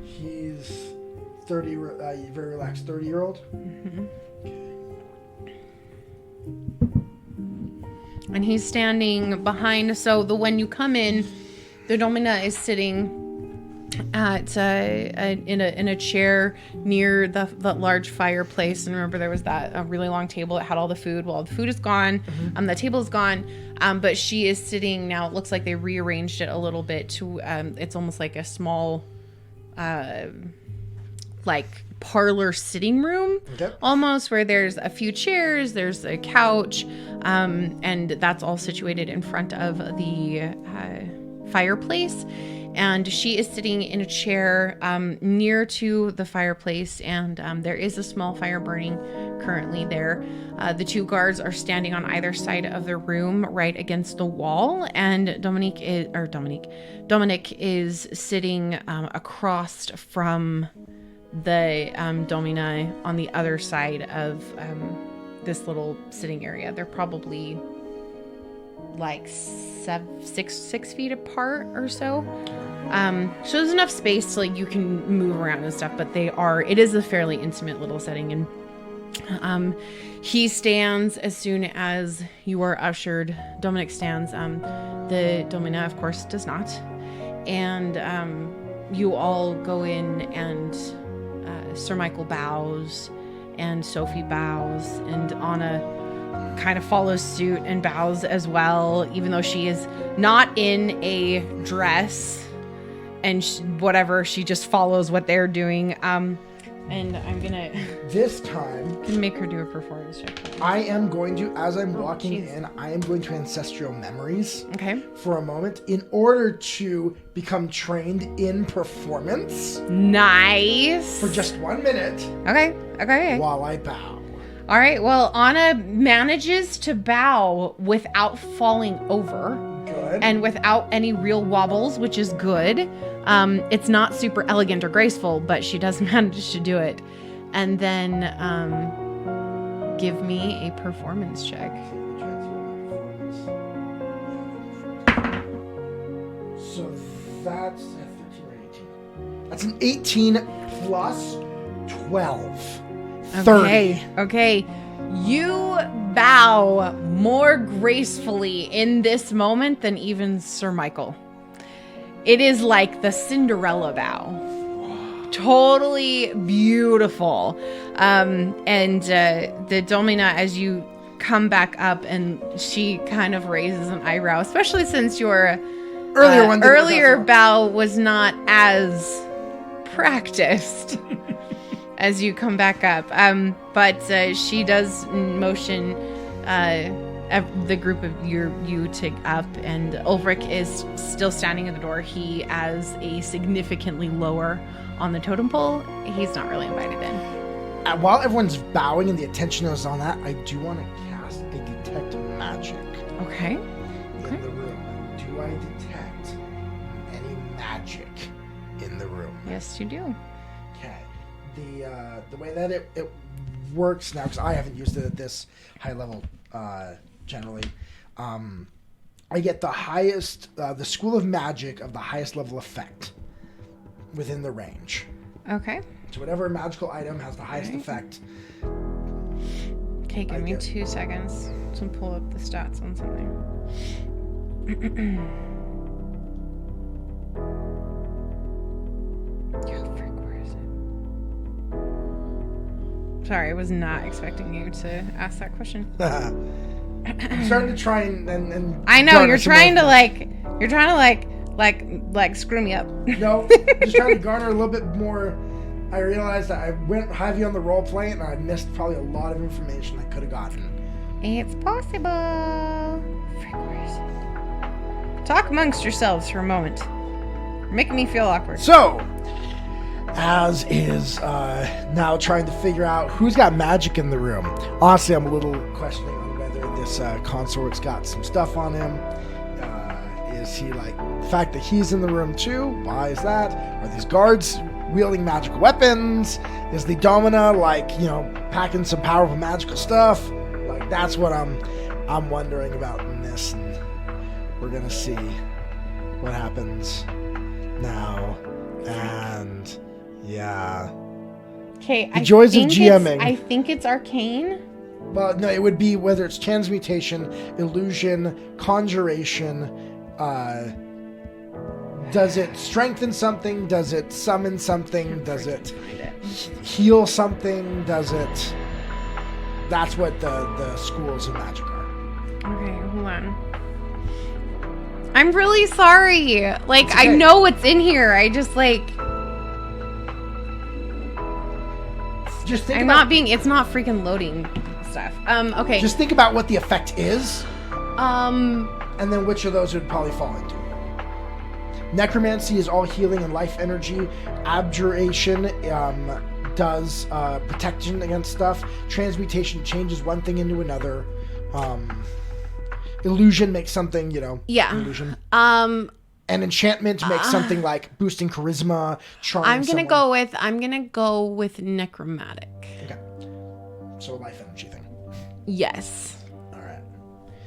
[SPEAKER 2] He's 30, very relaxed 30-year-old.
[SPEAKER 1] Mm-hmm. And he's standing behind. So when you come in, the Domina is sitting at in a chair near the large fireplace. And remember, there was a really long table that had all the food. Well, the food is gone. Mm-hmm. The table is gone. But she is sitting now. It looks like they rearranged it a little bit to. It's almost like a small, like parlor sitting room, okay, almost, where there's a few chairs, there's a couch, and that's all situated in front of the fireplace. and she is sitting in a chair near to the fireplace, and there is a small fire burning currently there. The two guards are standing on either side of the room, right against the wall, and Dominic is sitting across from the Domina on the other side of this little sitting area. They're probably like 6 feet apart or so. So there's enough space to like you can move around and stuff, but it is a fairly intimate little setting. And he stands as soon as you are ushered. Dominic stands. The Domina, of course, does not. And you all go in, and Sir Michael bows, and Sophie bows, and Anna kind of follows suit and bows as well, even though she is not in a dress, and she just follows what they're doing. And I'm gonna
[SPEAKER 2] this time
[SPEAKER 1] make her do a performance check.
[SPEAKER 2] I am going to, as I'm walking in, I am going to ancestral memories for a moment in order to become trained in performance.
[SPEAKER 1] Nice.
[SPEAKER 2] For just 1 minute.
[SPEAKER 1] Okay.
[SPEAKER 2] While I bow.
[SPEAKER 1] All right. Well, Anna manages to bow without falling over.
[SPEAKER 2] Good.
[SPEAKER 1] And without any real wobbles, which is good. It's not super elegant or graceful, but she does manage to do it. And then give me a performance check.
[SPEAKER 2] So that's a 13 or 18. That's an 18 plus 12. 30.
[SPEAKER 1] Okay. You bow more gracefully in this moment than even Sir Michael. It is like the Cinderella bow. Totally beautiful. And the Domina, as you come back up, and she kind of raises an eyebrow, especially since your earlier bow was not as practiced. As you come back up. But she does motion the group of you to up, and Ulrich is still standing at the door. He as a significantly lower on the totem pole. He's not really invited in.
[SPEAKER 2] While everyone's bowing and the attention is on that, I do want to cast a detect magic.
[SPEAKER 1] Okay.
[SPEAKER 2] In the room. Do I detect any magic in the room?
[SPEAKER 1] Yes, you do.
[SPEAKER 2] Okay. The way that it works now, because I haven't used it at this high level generally, I get the highest, the school of magic of the highest level effect within the range.
[SPEAKER 1] Okay.
[SPEAKER 2] So whatever magical item has the highest effect.
[SPEAKER 1] Okay, give me 2 seconds to pull up the stats on something. Sorry, I was not expecting you to ask that question.
[SPEAKER 2] I'm starting to try and
[SPEAKER 1] I know you're trying to like screw me up.
[SPEAKER 2] No, just trying to garner a little bit more. I realized that I went heavy on the role play and I missed probably a lot of information I could have gotten.
[SPEAKER 1] It's possible. Talk amongst yourselves for a moment. You're making me feel awkward.
[SPEAKER 2] So, Az is now trying to figure out who's got magic in the room. Honestly, I'm a little questioning on whether this consort's got some stuff on him. Is he like the fact that he's in the room too? Why is that? Are these guards wielding magical weapons? Is the Domina packing some powerful magical stuff? Like that's what I'm wondering about in this, and we're gonna see what happens now. And yeah.
[SPEAKER 1] Okay,
[SPEAKER 2] the joys of GMing.
[SPEAKER 1] I think it's arcane.
[SPEAKER 2] Well, no, it would be whether it's transmutation, illusion, conjuration. Does it strengthen something? Does it summon something? Does it heal something? Does it... That's what the schools of magic are.
[SPEAKER 1] Okay, hold on. I'm really sorry. Like,
[SPEAKER 2] okay.
[SPEAKER 1] I know what's in here. I just, like...
[SPEAKER 2] Just think
[SPEAKER 1] it's not freaking loading stuff. Okay.
[SPEAKER 2] Just think about what the effect is. And then which of those would probably fall into. Necromancy is all healing and life energy. Abjuration does protection against stuff. Transmutation changes one thing into another. Illusion makes something, illusion. And enchantment makes something like boosting charisma, charm.
[SPEAKER 3] I'm gonna go with necromantic.
[SPEAKER 2] Okay. So a life energy thing.
[SPEAKER 3] Yes.
[SPEAKER 2] All right.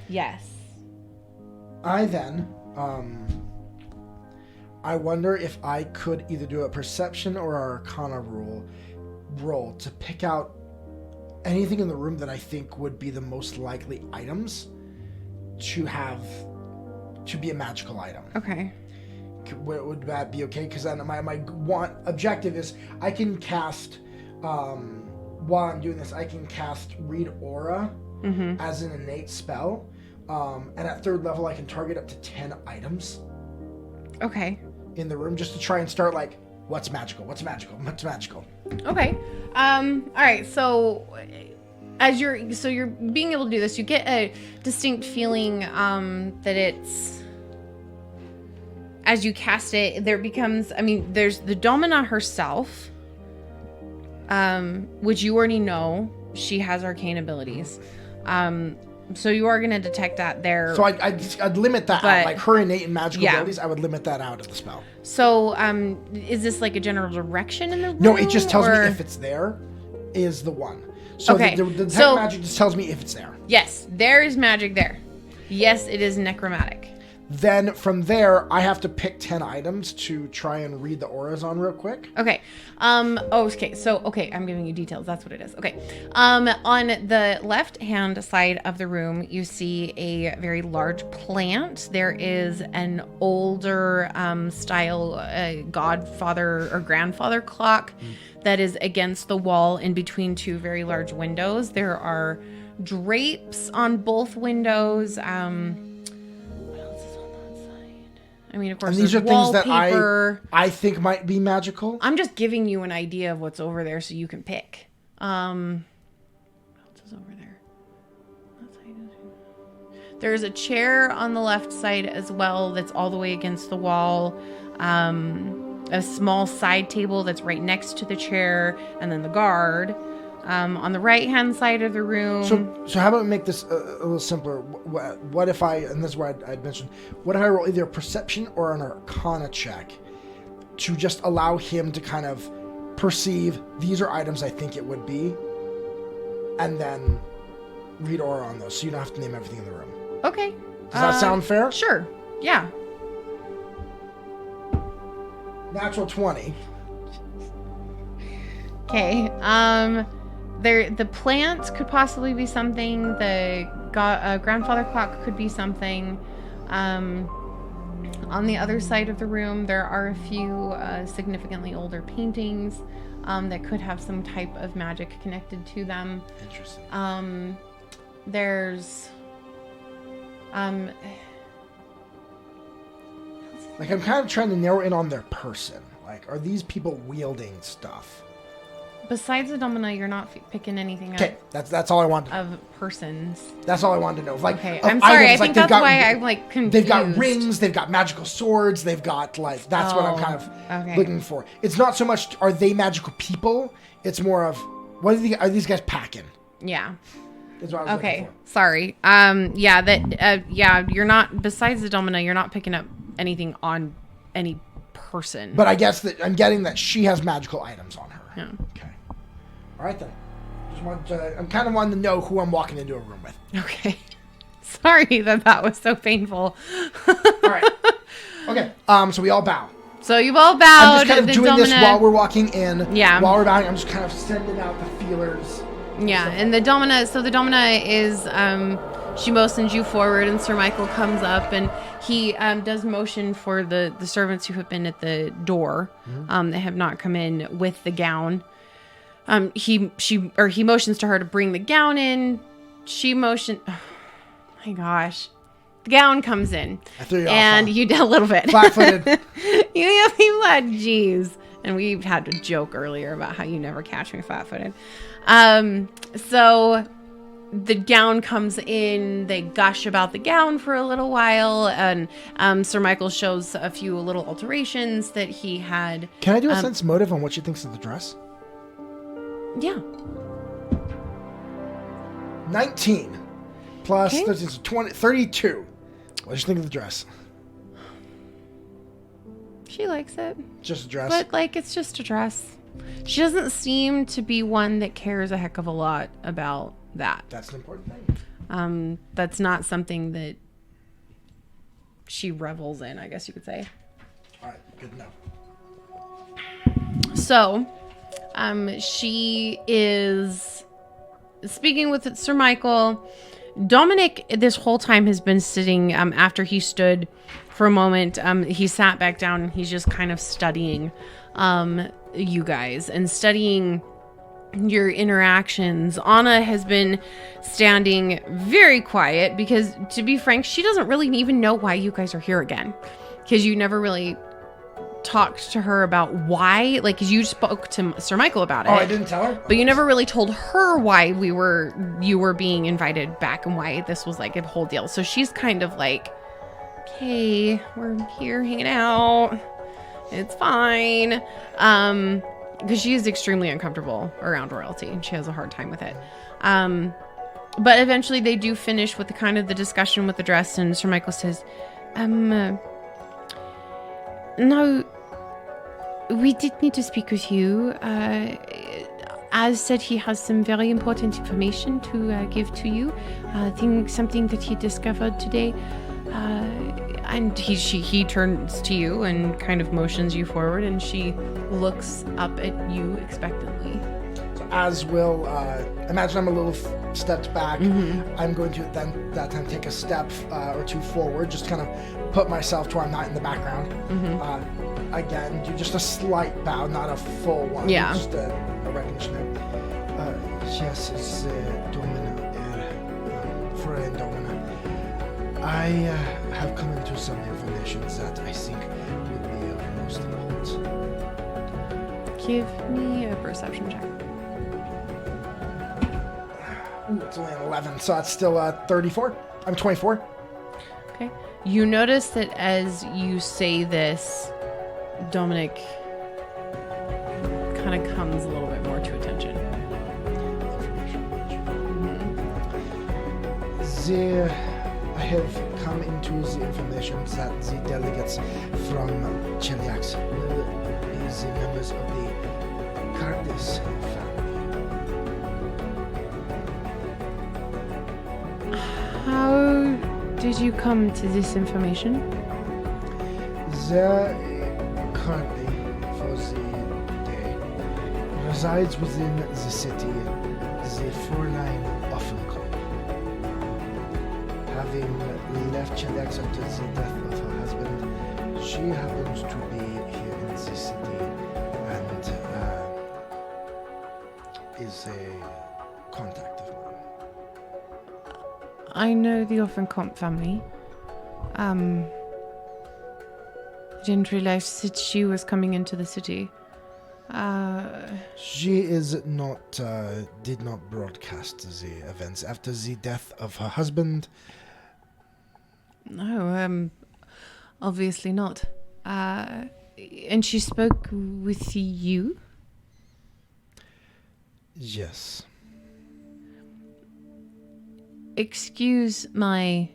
[SPEAKER 3] Yes.
[SPEAKER 2] I then, I wonder if I could either do a perception or a arcana roll to pick out anything in the room that I think would be the most likely items to be a magical item.
[SPEAKER 3] Okay.
[SPEAKER 2] Would that be okay? Because then my objective is I can cast, while I'm doing this, I can cast Read Aura as an innate spell. And at 3rd level, I can target up to 10 items.
[SPEAKER 3] Okay.
[SPEAKER 2] In the room, just to try and start like, what's magical?
[SPEAKER 3] Okay. All right. So you're being able to do this, you get a distinct feeling that it's, as you cast it, there becomes, there's the Domina herself, which you already know she has arcane abilities. So you are going to detect that there.
[SPEAKER 2] So I'd limit that out. Like her innate and magical abilities, I would limit that out of the spell.
[SPEAKER 3] So is this like a general direction in the room?
[SPEAKER 2] No, it just tells me if it's there is the one. So
[SPEAKER 3] okay.
[SPEAKER 2] the detect magic just tells me if it's there.
[SPEAKER 3] Yes, there is magic there. Yes, it is necromantic.
[SPEAKER 2] Then from there, I have to pick 10 items to try and read the auras on real quick.
[SPEAKER 3] Okay. Okay, I'm giving you details. That's what it is. Okay. On the left-hand side of the room, you see a very large plant. There is an older style godfather or grandfather clock that is against the wall in between 2 very large windows. There are drapes on both windows. Of course,
[SPEAKER 2] and these are things that I think might be magical.
[SPEAKER 3] I'm just giving you an idea of what's over there so you can pick. What else is over there? There's a chair on the left side as well that's all the way against the wall. A small side table that's right next to the chair, and then the guard. On the right-hand side of the room.
[SPEAKER 2] So how about we make this a little simpler? What if and this is what I'd mentioned, what if I roll either a perception or an arcana check to just allow him to kind of perceive these are items I think it would be, and then read aura on those, so you don't have to name everything in the room.
[SPEAKER 3] Okay.
[SPEAKER 2] Does that sound fair?
[SPEAKER 3] Sure. Yeah.
[SPEAKER 2] Natural 20.
[SPEAKER 3] Okay. The plant could possibly be something. The grandfather clock could be something. On the other side of the room, there are a few significantly older paintings that could have some type of magic connected to them.
[SPEAKER 2] Interesting.
[SPEAKER 3] There's
[SPEAKER 2] like I'm kind of trying to narrow in on their person. Like, are these people wielding stuff?
[SPEAKER 3] Besides the Domina, you're not picking anything up.
[SPEAKER 2] Okay, that's all I wanted.
[SPEAKER 3] Of persons.
[SPEAKER 2] That's all I wanted to know. Like,
[SPEAKER 3] okay, I'm sorry.
[SPEAKER 2] Items,
[SPEAKER 3] I think that's why I'm like confused.
[SPEAKER 2] They've got rings. They've got magical swords. They've got like that's what I'm kind of looking for. It's not so much are they magical people. It's more of what are these guys packing?
[SPEAKER 3] Yeah.
[SPEAKER 2] That's what I was looking for.
[SPEAKER 3] Sorry. You're not. Besides the Domina, you're not picking up anything on any person.
[SPEAKER 2] But I guess that I'm getting that she has magical items on her.
[SPEAKER 3] Yeah.
[SPEAKER 2] Okay. All right then. I'm kind of wanting to know who I'm walking into a room with.
[SPEAKER 3] Okay. Sorry that was so painful.
[SPEAKER 2] All right. Okay. So we all bow.
[SPEAKER 3] So you all bowed.
[SPEAKER 2] I'm just kind of doing this while we're walking in.
[SPEAKER 3] Yeah.
[SPEAKER 2] While we're bowing, I'm just kind of sending out the feelers.
[SPEAKER 3] Yeah, and the Domina. So the Domina is. She motions you forward, and Sir Michael comes up, and he does motion for the servants who have been at the door. They have not come in with the gown. He motions to her to bring the gown in. She motioned. Oh my gosh, the gown comes in,
[SPEAKER 2] I threw you
[SPEAKER 3] and
[SPEAKER 2] off,
[SPEAKER 3] you did a little bit
[SPEAKER 2] flat-footed.
[SPEAKER 3] you had jeez, and we had a joke earlier about how you never catch me flat-footed. So
[SPEAKER 1] the gown comes in. They gush about the gown for a little while, and Sir Michael shows a few little alterations that he had.
[SPEAKER 2] Can I do a sense motive on what she thinks of the dress?
[SPEAKER 1] Yeah.
[SPEAKER 2] 19 plus
[SPEAKER 1] Okay.
[SPEAKER 2] 13, so 20, 32. What do you think of the dress?
[SPEAKER 1] She likes it.
[SPEAKER 2] Just a dress.
[SPEAKER 1] But, like, it's just a dress. She doesn't seem to be one that cares a heck of a lot about that.
[SPEAKER 2] That's an important thing.
[SPEAKER 1] That's not something that she revels in, I guess you could say.
[SPEAKER 2] All right, good to know.
[SPEAKER 1] So, she is speaking with Sir Michael. Dominic, this whole time, has been sitting, after he stood for a moment. He sat back down and he's just kind of studying you guys and studying your interactions. Anna has been standing very quiet because, to be frank, she doesn't really even know why you guys are here again, because you never really talked to her about why. Like, 'cause you spoke to Sir Michael about it.
[SPEAKER 2] Oh, I didn't tell her?
[SPEAKER 1] But you never really told her why you were being invited back and why this was like a whole deal. So she's kind of like, okay, we're here hanging out. It's fine. Because she is extremely uncomfortable around royalty and she has a hard time with it. But eventually they do finish with the discussion with the dress, and Sir Michael says, no, we did need to speak with you. As said, he has some very important information to give to you. Something that he discovered today. And he turns to you and kind of motions you forward, and she looks up at you expectantly.
[SPEAKER 2] So as will, imagine I'm a little stepped back. I'm going to then that time take a step or two forward, just kind of put myself to where I'm not in the background. Again, do just a slight bow, not a full one.
[SPEAKER 1] Yeah.
[SPEAKER 2] Just a recognition there. Yes, it's Domina, friend Domina. I have come into some information that I think would be of most importance.
[SPEAKER 1] Give me a perception check.
[SPEAKER 2] Ooh, it's only an 11, so it's still 34. I'm 24.
[SPEAKER 1] Okay. You notice that as you say this, Dominic kind of comes a little bit more to attention.
[SPEAKER 2] I have come into the information that the delegates from Cheliax will be the members of the Cardis family.
[SPEAKER 3] How did you come to this information?
[SPEAKER 2] The currently, for the day, resides within the city, the Fräulein Offenkamp. Having left Cheliax after the death of her husband, she happens to be here in the city and is a contact of mine.
[SPEAKER 3] I know the Offenkamp family. Didn't realize that she was coming into the city.
[SPEAKER 2] She is not, did not broadcast the events after the death of her husband.
[SPEAKER 3] No, obviously not. And she spoke with you?
[SPEAKER 2] Yes.
[SPEAKER 3] Excuse my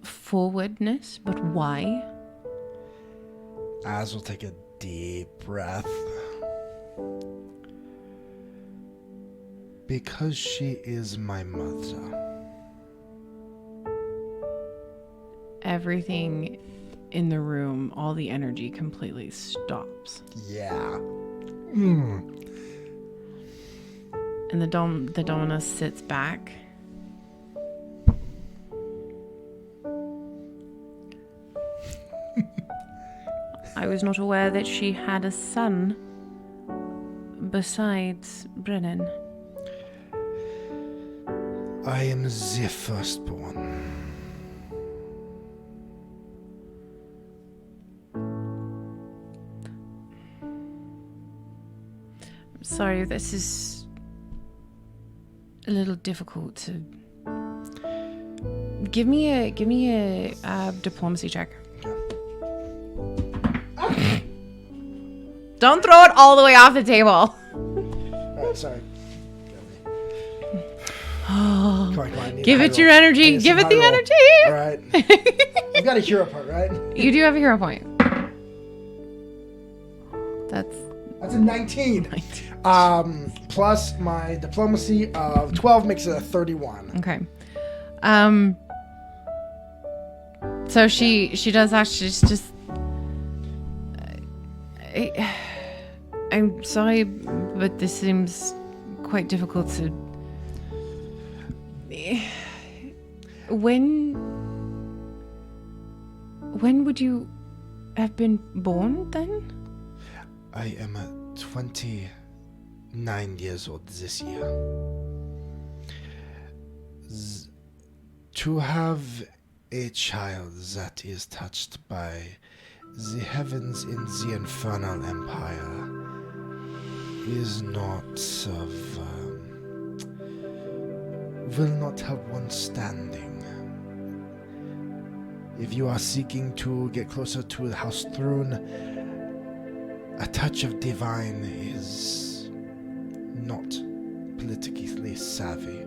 [SPEAKER 3] forwardness, but why?
[SPEAKER 2] Az will take a deep breath. Because she is my mother.
[SPEAKER 3] Everything in the room, all the energy completely stops.
[SPEAKER 2] Yeah.
[SPEAKER 3] And the Domina sits back. I was not aware that she had a son besides Brennan.
[SPEAKER 2] I am the firstborn.
[SPEAKER 3] Sorry, this is a little difficult to... Give me a diplomacy check.
[SPEAKER 1] Don't throw it all the way off the table.
[SPEAKER 2] All right, sorry. Come on,
[SPEAKER 3] Give it your energy. Give it the energy.
[SPEAKER 2] All right. You've got a hero point, right?
[SPEAKER 3] You do have a hero point. That's
[SPEAKER 2] a 19. Plus my diplomacy of 12 makes it a 31.
[SPEAKER 3] okay. So she does actually just. I'm sorry, but this seems quite difficult to. When would you have been born then?
[SPEAKER 2] I am 29 years old this year. To have a child that is touched by the heavens in the infernal empire is not of... will not have one standing. If you are seeking to get closer to the House Throne, a touch of divine is not politically savvy.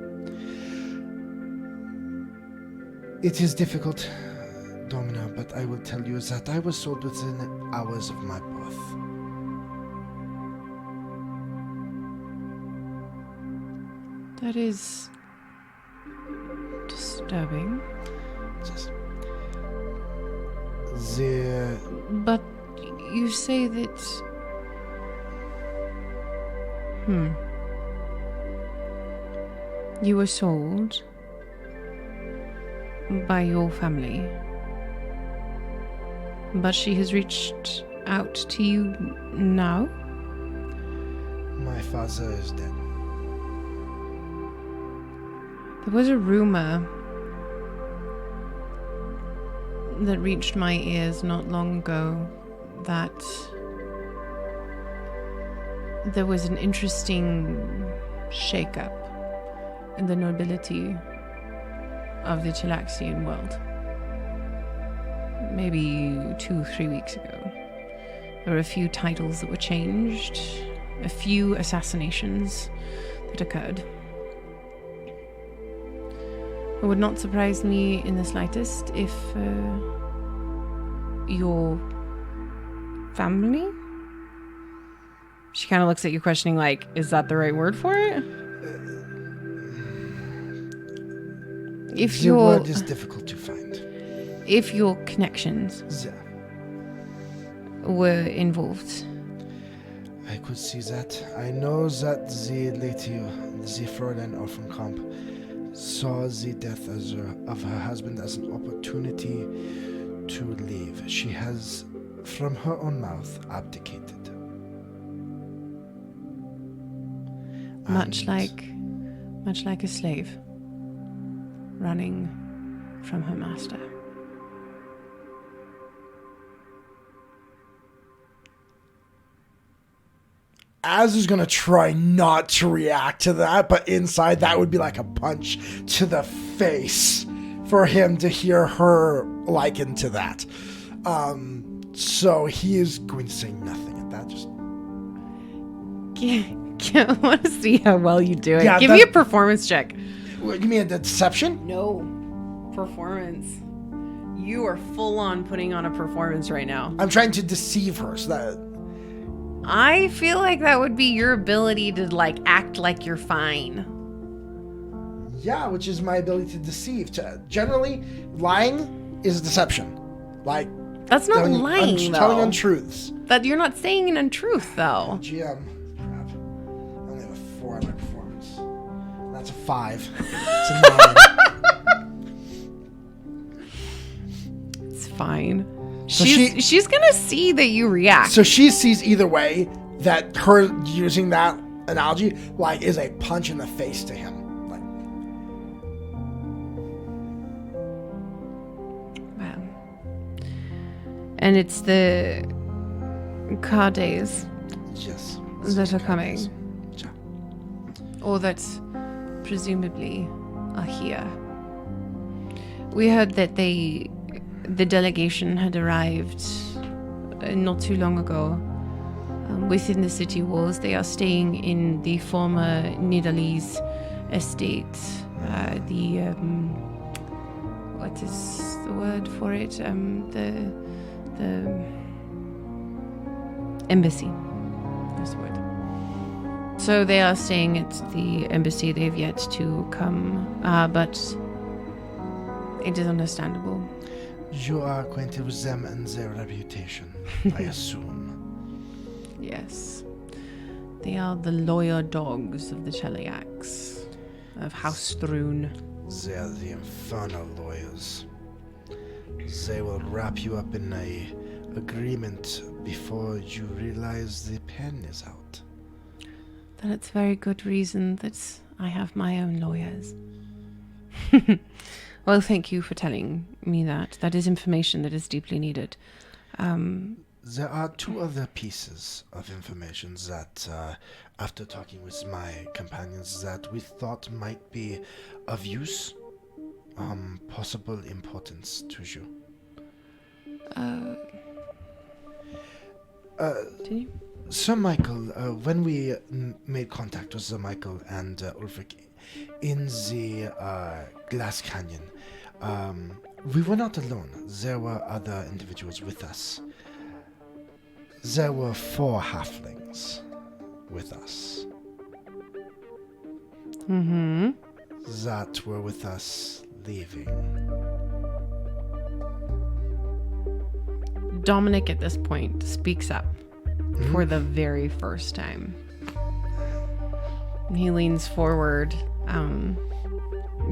[SPEAKER 2] It is difficult, Domina, but I will tell you that I was sold within hours of my birth.
[SPEAKER 3] That is disturbing.
[SPEAKER 2] Yes.
[SPEAKER 3] But you say that... You were sold by your family. But she has reached out to you now?
[SPEAKER 2] My father is dead.
[SPEAKER 3] There was a rumor that reached my ears not long ago that there was an interesting shake-up in the nobility of the Chilaxian world. Maybe 2-3 weeks ago. There were a few titles that were changed, a few assassinations that occurred. It would not surprise me in the slightest if your family... She kind of looks at you questioning, like, is that the right word for it? If
[SPEAKER 2] the word is difficult to find.
[SPEAKER 3] If your connections were involved.
[SPEAKER 2] I could see that. I know that the lady, the Fräulein Offenkamp, saw the death of her husband as an opportunity to leave. She has, from her own mouth, abdicated.
[SPEAKER 3] Much like a slave running from her master.
[SPEAKER 2] Az is going to try not to react to that, but inside that would be like a punch to the face for him to hear her likened to that. So he is going to say nothing at that. Just
[SPEAKER 3] I want to see how well you do it.
[SPEAKER 2] Yeah,
[SPEAKER 3] Give me a performance check.
[SPEAKER 2] What, you mean a deception?
[SPEAKER 1] No. Performance. You are full on putting on a performance right now.
[SPEAKER 2] I'm trying to deceive her so that...
[SPEAKER 1] I feel like that would be your ability to, like, act like you're fine.
[SPEAKER 2] Yeah, which is my ability to deceive. Generally, lying is deception. Like...
[SPEAKER 1] That's not lying, though.
[SPEAKER 2] Telling untruths.
[SPEAKER 1] That you're not saying an untruth, though.
[SPEAKER 2] GM. Crap. I only have a 4 on my performance. That's a 5. It's a 9.
[SPEAKER 3] It's fine.
[SPEAKER 2] So
[SPEAKER 1] she's gonna see that you react.
[SPEAKER 2] So she sees either way that her using that analogy like is a punch in the face to him. Like,
[SPEAKER 3] wow. And it's the car days
[SPEAKER 2] yes,
[SPEAKER 3] that are coming.
[SPEAKER 2] Yeah.
[SPEAKER 3] Or that presumably are here. We heard that the delegation had arrived not too long ago within the city walls. They are staying in the former Nidalese estate. What is the word for it? The embassy. That's the word. So they are staying at the embassy. They've yet to come, but it is understandable.
[SPEAKER 2] You are acquainted with them and their reputation, I assume.
[SPEAKER 3] Yes. They are the lawyer dogs of the Cheliacs, of House Thrune.
[SPEAKER 2] They are the infernal lawyers. They will wrap you up in a agreement before you realize the pen is out.
[SPEAKER 3] Then it's very good reason that I have my own lawyers. Well, thank you for telling me that. That is information that is deeply needed.
[SPEAKER 2] There are two other pieces of information that, after talking with my companions, that we thought might be of use, possible importance to you.
[SPEAKER 3] Continue?
[SPEAKER 2] Sir Michael, when we made contact with Sir Michael and Ulrich in the Glass Canyon, we were not alone. There were other individuals with us. There were 4 halflings with us.
[SPEAKER 3] Mm-hmm.
[SPEAKER 2] That were with us leaving.
[SPEAKER 3] Dominic at this point speaks up for the very first time. He leans forward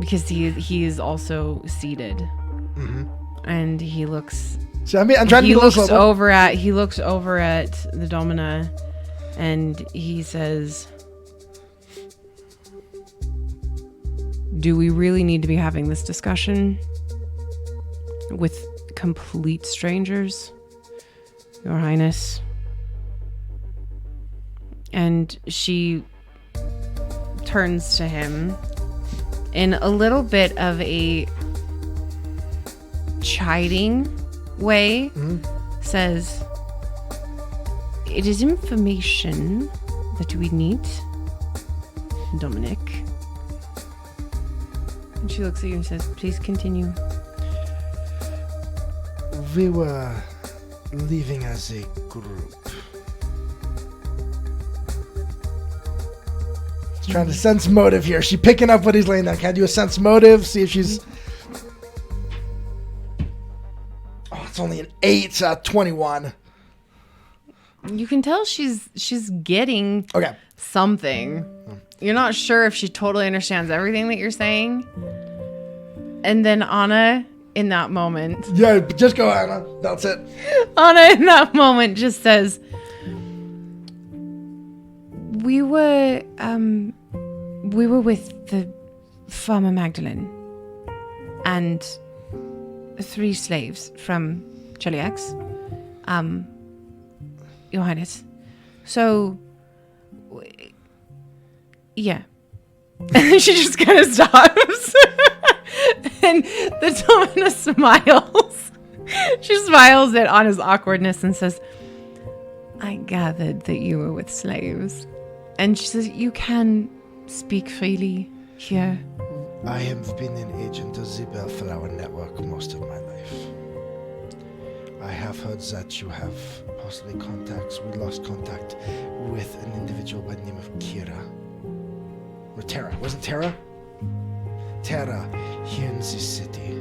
[SPEAKER 3] because he is also seated, and he looks.
[SPEAKER 2] So I'm trying
[SPEAKER 3] He
[SPEAKER 2] to
[SPEAKER 3] looks over at the Domina, and he says, "Do we really need to be having this discussion with complete strangers, Your Highness?" And she turns to him in a little bit of a chiding way, says, "It is information that we need, Dominic." And she looks at you and says, "Please continue."
[SPEAKER 2] We were leaving as a group. Trying to sense motive here. She picking up what he's laying down. Can I do a sense motive? See if she's... Oh, it's only an 8 out of 21.
[SPEAKER 3] You can tell she's getting something. You're not sure if she totally understands everything that you're saying. And then Anna, in that moment...
[SPEAKER 2] Yeah, just go, Anna. That's it.
[SPEAKER 3] Anna, in that moment, just says... We were with the Farmer Magdalene and 3 slaves from Cheliax, Your Highness. So, yeah. She just kind of stops. And the Domina smiles. She smiles at Anna's awkwardness and says, "I gathered that you were with slaves." And she says, "You can speak freely here."
[SPEAKER 2] I have been an agent of the Bellflower Network most of my life. I have heard that you have possibly contacts. We lost contact with an individual by the name of Kira. Or Tara. Was it Tara? Tara, here in this city.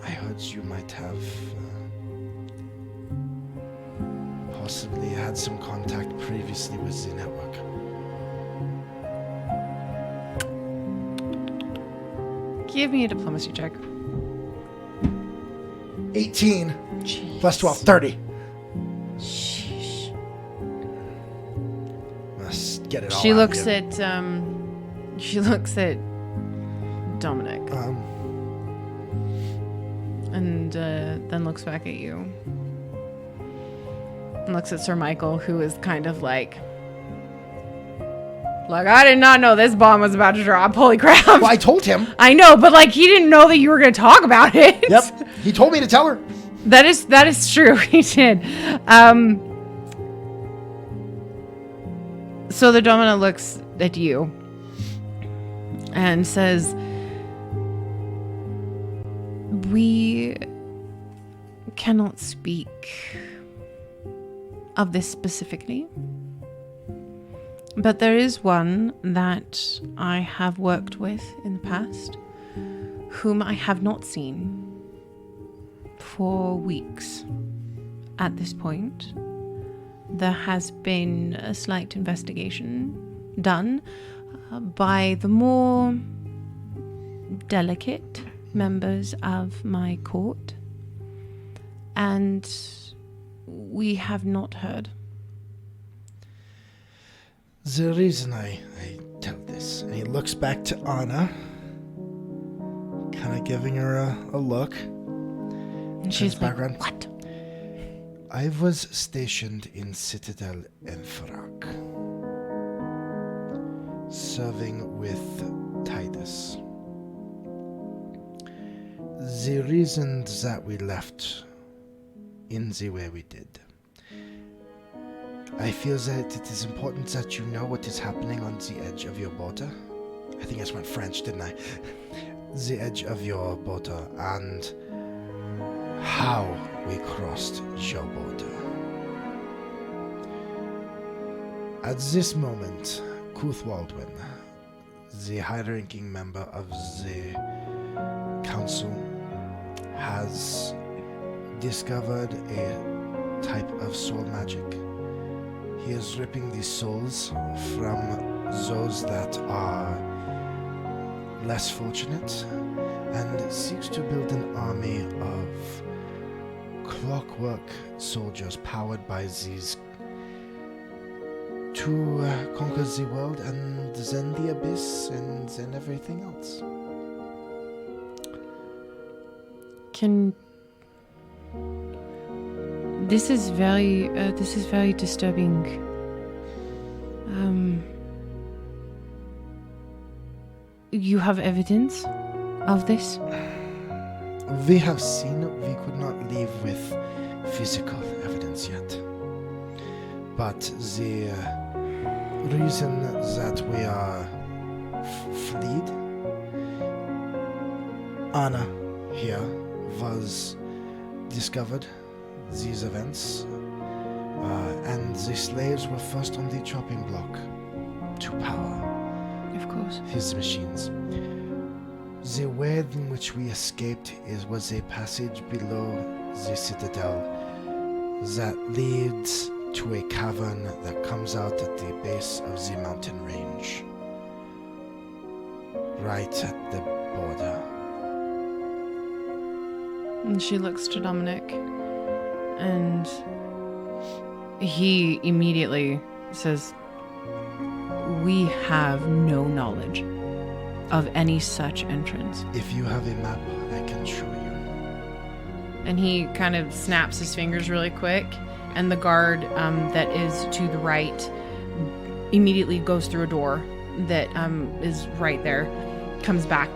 [SPEAKER 2] I heard you might have possibly had some contact previously with the network.
[SPEAKER 3] Give me a diplomacy check.
[SPEAKER 2] 18
[SPEAKER 3] Jeez.
[SPEAKER 2] plus 12, 30.
[SPEAKER 3] Sheesh.
[SPEAKER 2] Let's get it all
[SPEAKER 3] She
[SPEAKER 2] out
[SPEAKER 3] looks
[SPEAKER 2] here.
[SPEAKER 3] at Dominic and then looks back at you and looks at Sir Michael, who is kind of like
[SPEAKER 1] Like, I did not know this bomb was about to drop. Holy crap.
[SPEAKER 2] Well, I told him.
[SPEAKER 1] I know, but like, he didn't know that you were going to talk about it.
[SPEAKER 2] Yep. He told me to tell her.
[SPEAKER 1] That is true. He did. So the Domina looks at you and says, we cannot speak of this specifically, but there is one that I have worked with in the past, whom I have not seen for weeks at this point. There has been a slight investigation done by the more delicate members of my court, and we have not heard.
[SPEAKER 2] The reason I tell this, and he looks back to Anna, kind of giving her a look.
[SPEAKER 1] And she's like, background. What?
[SPEAKER 2] I was stationed in Citadel Enfrak, serving with Titus. The reason that we left in the way we did, I feel that it is important that you know what is happening on the edge of your border. I think I just went French, didn't I? The edge of your border and how we crossed your border. At this moment, Kuth Waldwin, the high-ranking member of the council, has discovered a type of soul magic. He is ripping the souls from those that are less fortunate and seeks to build an army of clockwork soldiers powered by these to conquer the world and then the abyss and then everything else.
[SPEAKER 3] This is very disturbing. You have evidence of this?
[SPEAKER 2] We have seen. We could not leave with physical evidence yet. But the reason that we are fled, Anna here was discovered these events, and the slaves were first on the chopping block to power.
[SPEAKER 3] Of course.
[SPEAKER 2] His machines. The way in which we escaped was a passage below the citadel that leads to a cavern that comes out at the base of the mountain range, right at the border.
[SPEAKER 3] And she looks to Dominic, and he immediately says, "We have no knowledge of any such entrance."
[SPEAKER 2] If you have a map, I can show you.
[SPEAKER 1] And he kind of snaps his fingers really quick, and the guard that is to the right immediately goes through a door that is right there, comes back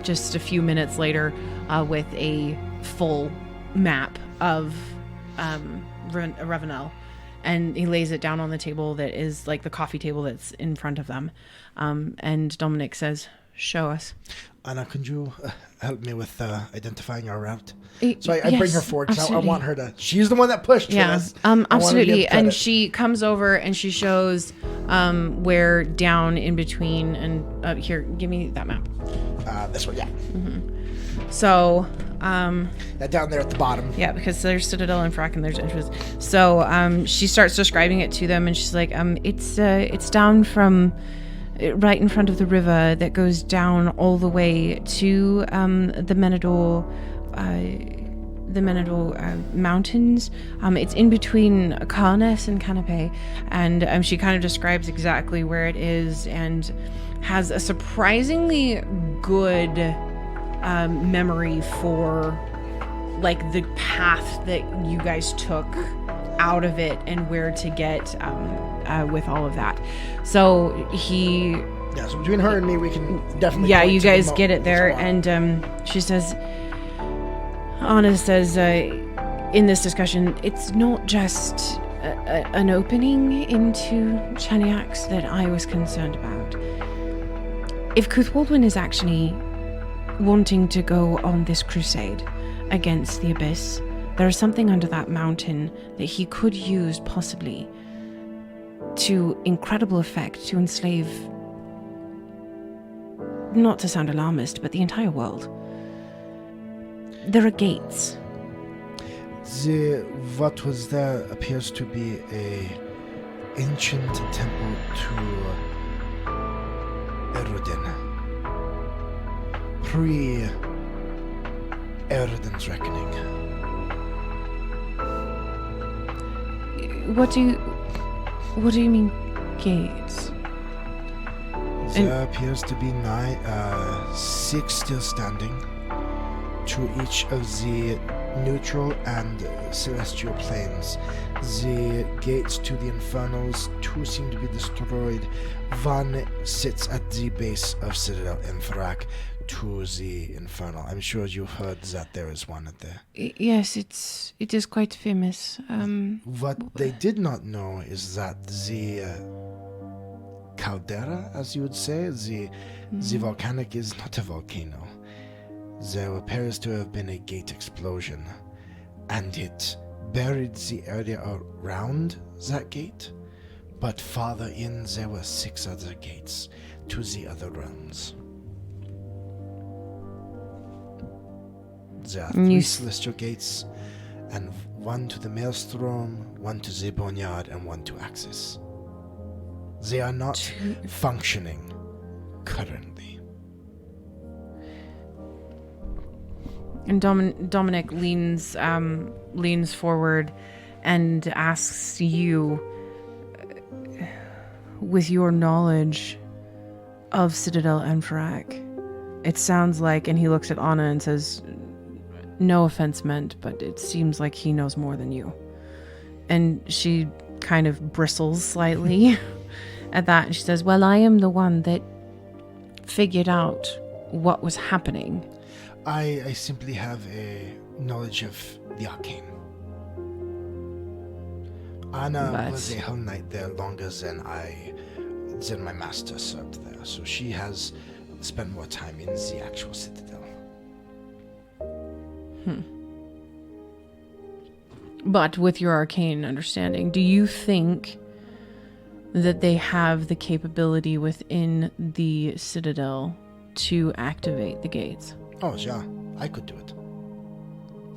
[SPEAKER 1] just a few minutes later with a full map of Ravenel. And he lays it down on the table that is like the coffee table that's in front of them. And Dominic says, "Show us."
[SPEAKER 2] Anna, could you help me with identifying our route?
[SPEAKER 3] So
[SPEAKER 2] I bring her forward because I want her to... She's the one that pushed for this.
[SPEAKER 1] Absolutely. And she comes over and she shows where down in between... And here, give me that map.
[SPEAKER 2] This one, yeah.
[SPEAKER 1] Mm-hmm. So...
[SPEAKER 2] that down there at the bottom.
[SPEAKER 1] Yeah, because there's Citadel and Frack and there's entrance. So she starts describing it to them, and she's like, it's down from right in front of the river that goes down all the way to the Menador mountains. It's in between Carnes and Canapé, and she kind of describes exactly where it is and has a surprisingly good memory for like the path that you guys took out of it and where to get
[SPEAKER 3] with all of that. So he...
[SPEAKER 2] Yeah, so between her and me, we can definitely...
[SPEAKER 3] Yeah,
[SPEAKER 2] point
[SPEAKER 3] you
[SPEAKER 2] to the
[SPEAKER 3] guys get it there.
[SPEAKER 2] spot.
[SPEAKER 3] And she says... Anna says, in this discussion, it's not just an opening into Chaniax that I was concerned about. If Cuthwaldwin is actually wanting to go on this crusade against the Abyss, there is something under that mountain that he could use, possibly, to incredible effect to enslave, not to sound alarmist, but the entire world. There are gates.
[SPEAKER 2] What was there appears to be a ancient temple to Erudin. Pre-Erudin's reckoning.
[SPEAKER 3] What do you mean, gates?
[SPEAKER 2] There appears to be 6 still standing, to each of the neutral and celestial planes. The gates to the infernals, 2 seem to be destroyed. 1 sits at the base of Citadel Infrarak to the infernal. I'm sure you've heard that there is one at there.
[SPEAKER 3] Yes, it is quite famous.
[SPEAKER 2] What they did not know is that the caldera, as you would say, the volcanic is not a volcano. There appears to have been a gate explosion, and it buried the area around that gate, but farther in there were 6 other gates to the other realms. There are 3 celestial gates, and 1 to the Maelstrom, 1 to the Boneyard, and 1 to Axis. They are not functioning currently.
[SPEAKER 3] And Dominic leans forward and asks you, with your knowledge of Citadel Enfrak, it sounds like, and he looks at Anna and says, no offense meant, but it seems like he knows more than you. And she kind of bristles slightly at that, and she says, well, I am the one that figured out what was happening.
[SPEAKER 2] I simply have a knowledge of the arcane. Anna was a Hell Knight there longer than my master served there, so she has spent more time in the actual Citadel.
[SPEAKER 3] But with your arcane understanding, do you think that they have the capability within the Citadel to activate the gates?
[SPEAKER 2] Oh, yeah, I could do it.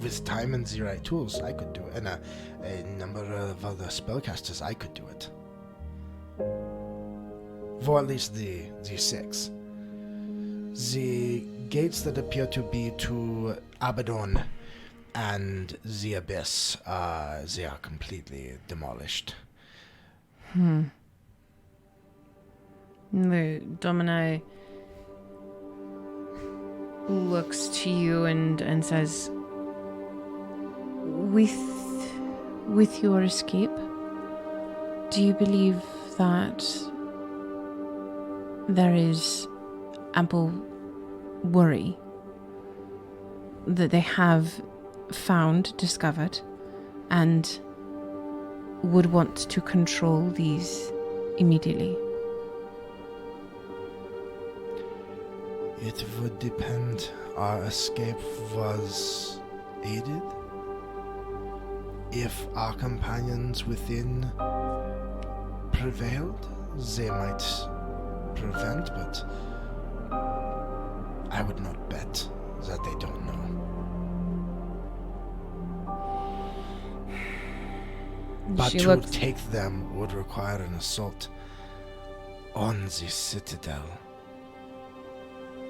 [SPEAKER 2] With time and the right tools, I could do it. And a number of other spellcasters, I could do it. For at least the 6. The gates that appear to be to Abaddon and the Abyss, they are completely demolished.
[SPEAKER 3] The Domina looks to you and says, with your escape, do you believe that there is ample worry that they have discovered, and would want to control these immediately?
[SPEAKER 2] It would depend. Our escape was aided. If our companions within prevailed, they might prevent, but I would not bet that they don't know. But to take them would require an assault on the Citadel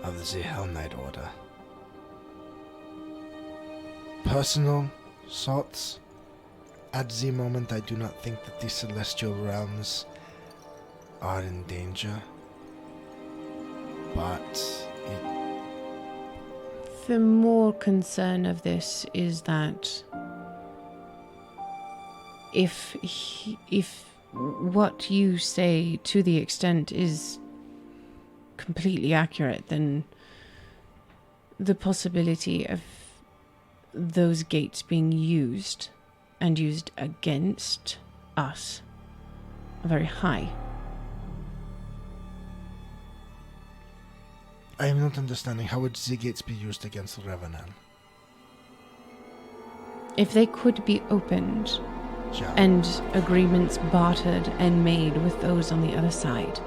[SPEAKER 2] of the Hell Knight Order. Personal thoughts? At the moment, I do not think that the Celestial Realms are in danger. But
[SPEAKER 3] the more concern of this is that if what you say to the extent is completely accurate, then the possibility of those gates being used and used against us are very high.
[SPEAKER 2] I am not understanding. How would the gates be used against Ravenel?
[SPEAKER 3] If they could be opened
[SPEAKER 2] Yeah.
[SPEAKER 3] and agreements bartered and made with those on the other side,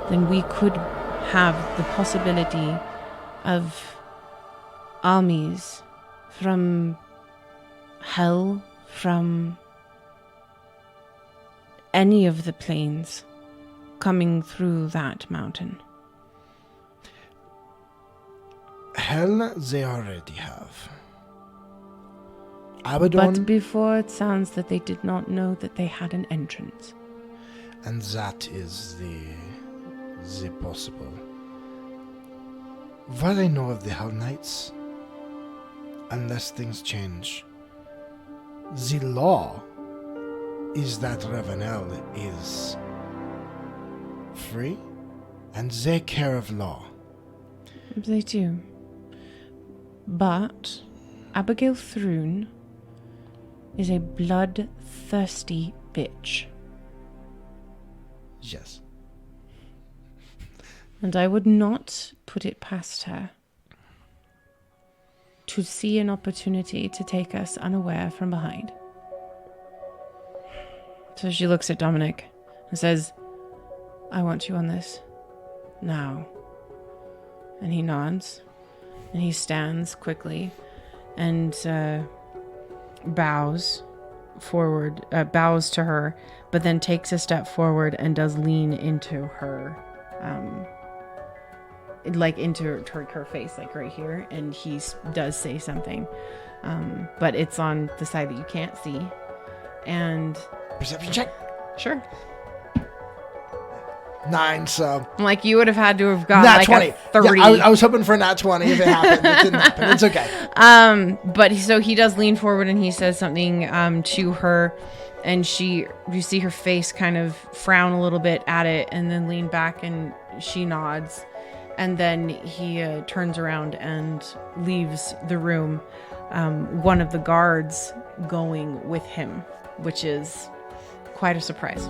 [SPEAKER 3] then we could have the possibility of armies from hell, from any of the planes coming through that mountain.
[SPEAKER 2] Hell they already have. Abaddon,
[SPEAKER 3] But before it sounds that they did not know that they had an entrance.
[SPEAKER 2] and that is the possible. What I know of the Hell Knights, unless things change, the law is that Ravenel is free, and they care of law.
[SPEAKER 3] They do. But Abigail Thrune is a bloodthirsty bitch.
[SPEAKER 2] Yes.
[SPEAKER 3] And I would not put it past her to see an opportunity to take us unaware from behind. So she looks at Dominic and says, I want you on this. Now. And he nods. And he stands quickly and bows forward, bows to her, but then takes a step forward and does lean into her, like into her face, like right here. And he does say something, but it's on the side that you can't see. And
[SPEAKER 2] Perception check.
[SPEAKER 3] sure.
[SPEAKER 2] 9, so...
[SPEAKER 3] Like, you would have had to have gotten
[SPEAKER 2] Nat
[SPEAKER 3] like
[SPEAKER 2] 20.
[SPEAKER 3] a 30.
[SPEAKER 2] Yeah, I was hoping for a nat 20 if it happened. It didn't happen. It's okay.
[SPEAKER 3] But so he does lean forward and he says something to her, and you see her face kind of frown a little bit at it and then lean back, and she nods, and then he turns around and leaves the room, one of the guards going with him, which is quite a surprise.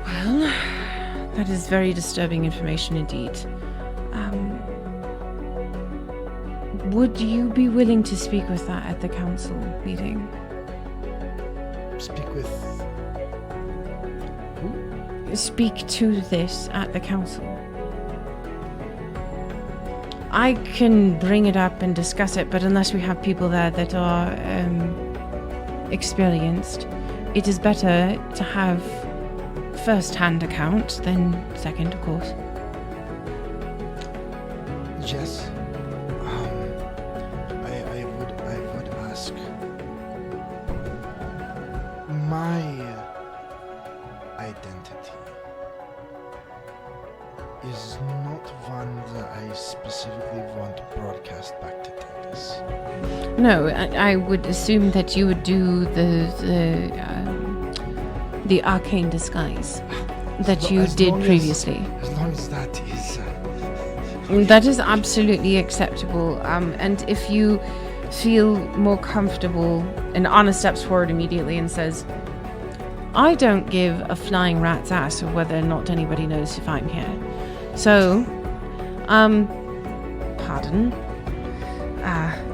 [SPEAKER 3] Well, that is very disturbing information indeed. Would you be willing to speak with that at the council meeting?
[SPEAKER 2] Speak with... who?
[SPEAKER 3] Speak to this at the council. I can bring it up and discuss it, but unless we have people there that are experienced, it is better to have first-hand account than second, of course.
[SPEAKER 2] Yes. I would ask. My identity is not one that I specifically want to broadcast back to Talis.
[SPEAKER 3] No, I would assume that you would do the arcane disguise that you did previously.
[SPEAKER 2] As long as that is...
[SPEAKER 3] That is absolutely acceptable. And if you feel more comfortable, and Anna steps forward immediately and says, I don't give a flying rat's ass of whether or not anybody knows if I'm here. So, pardon.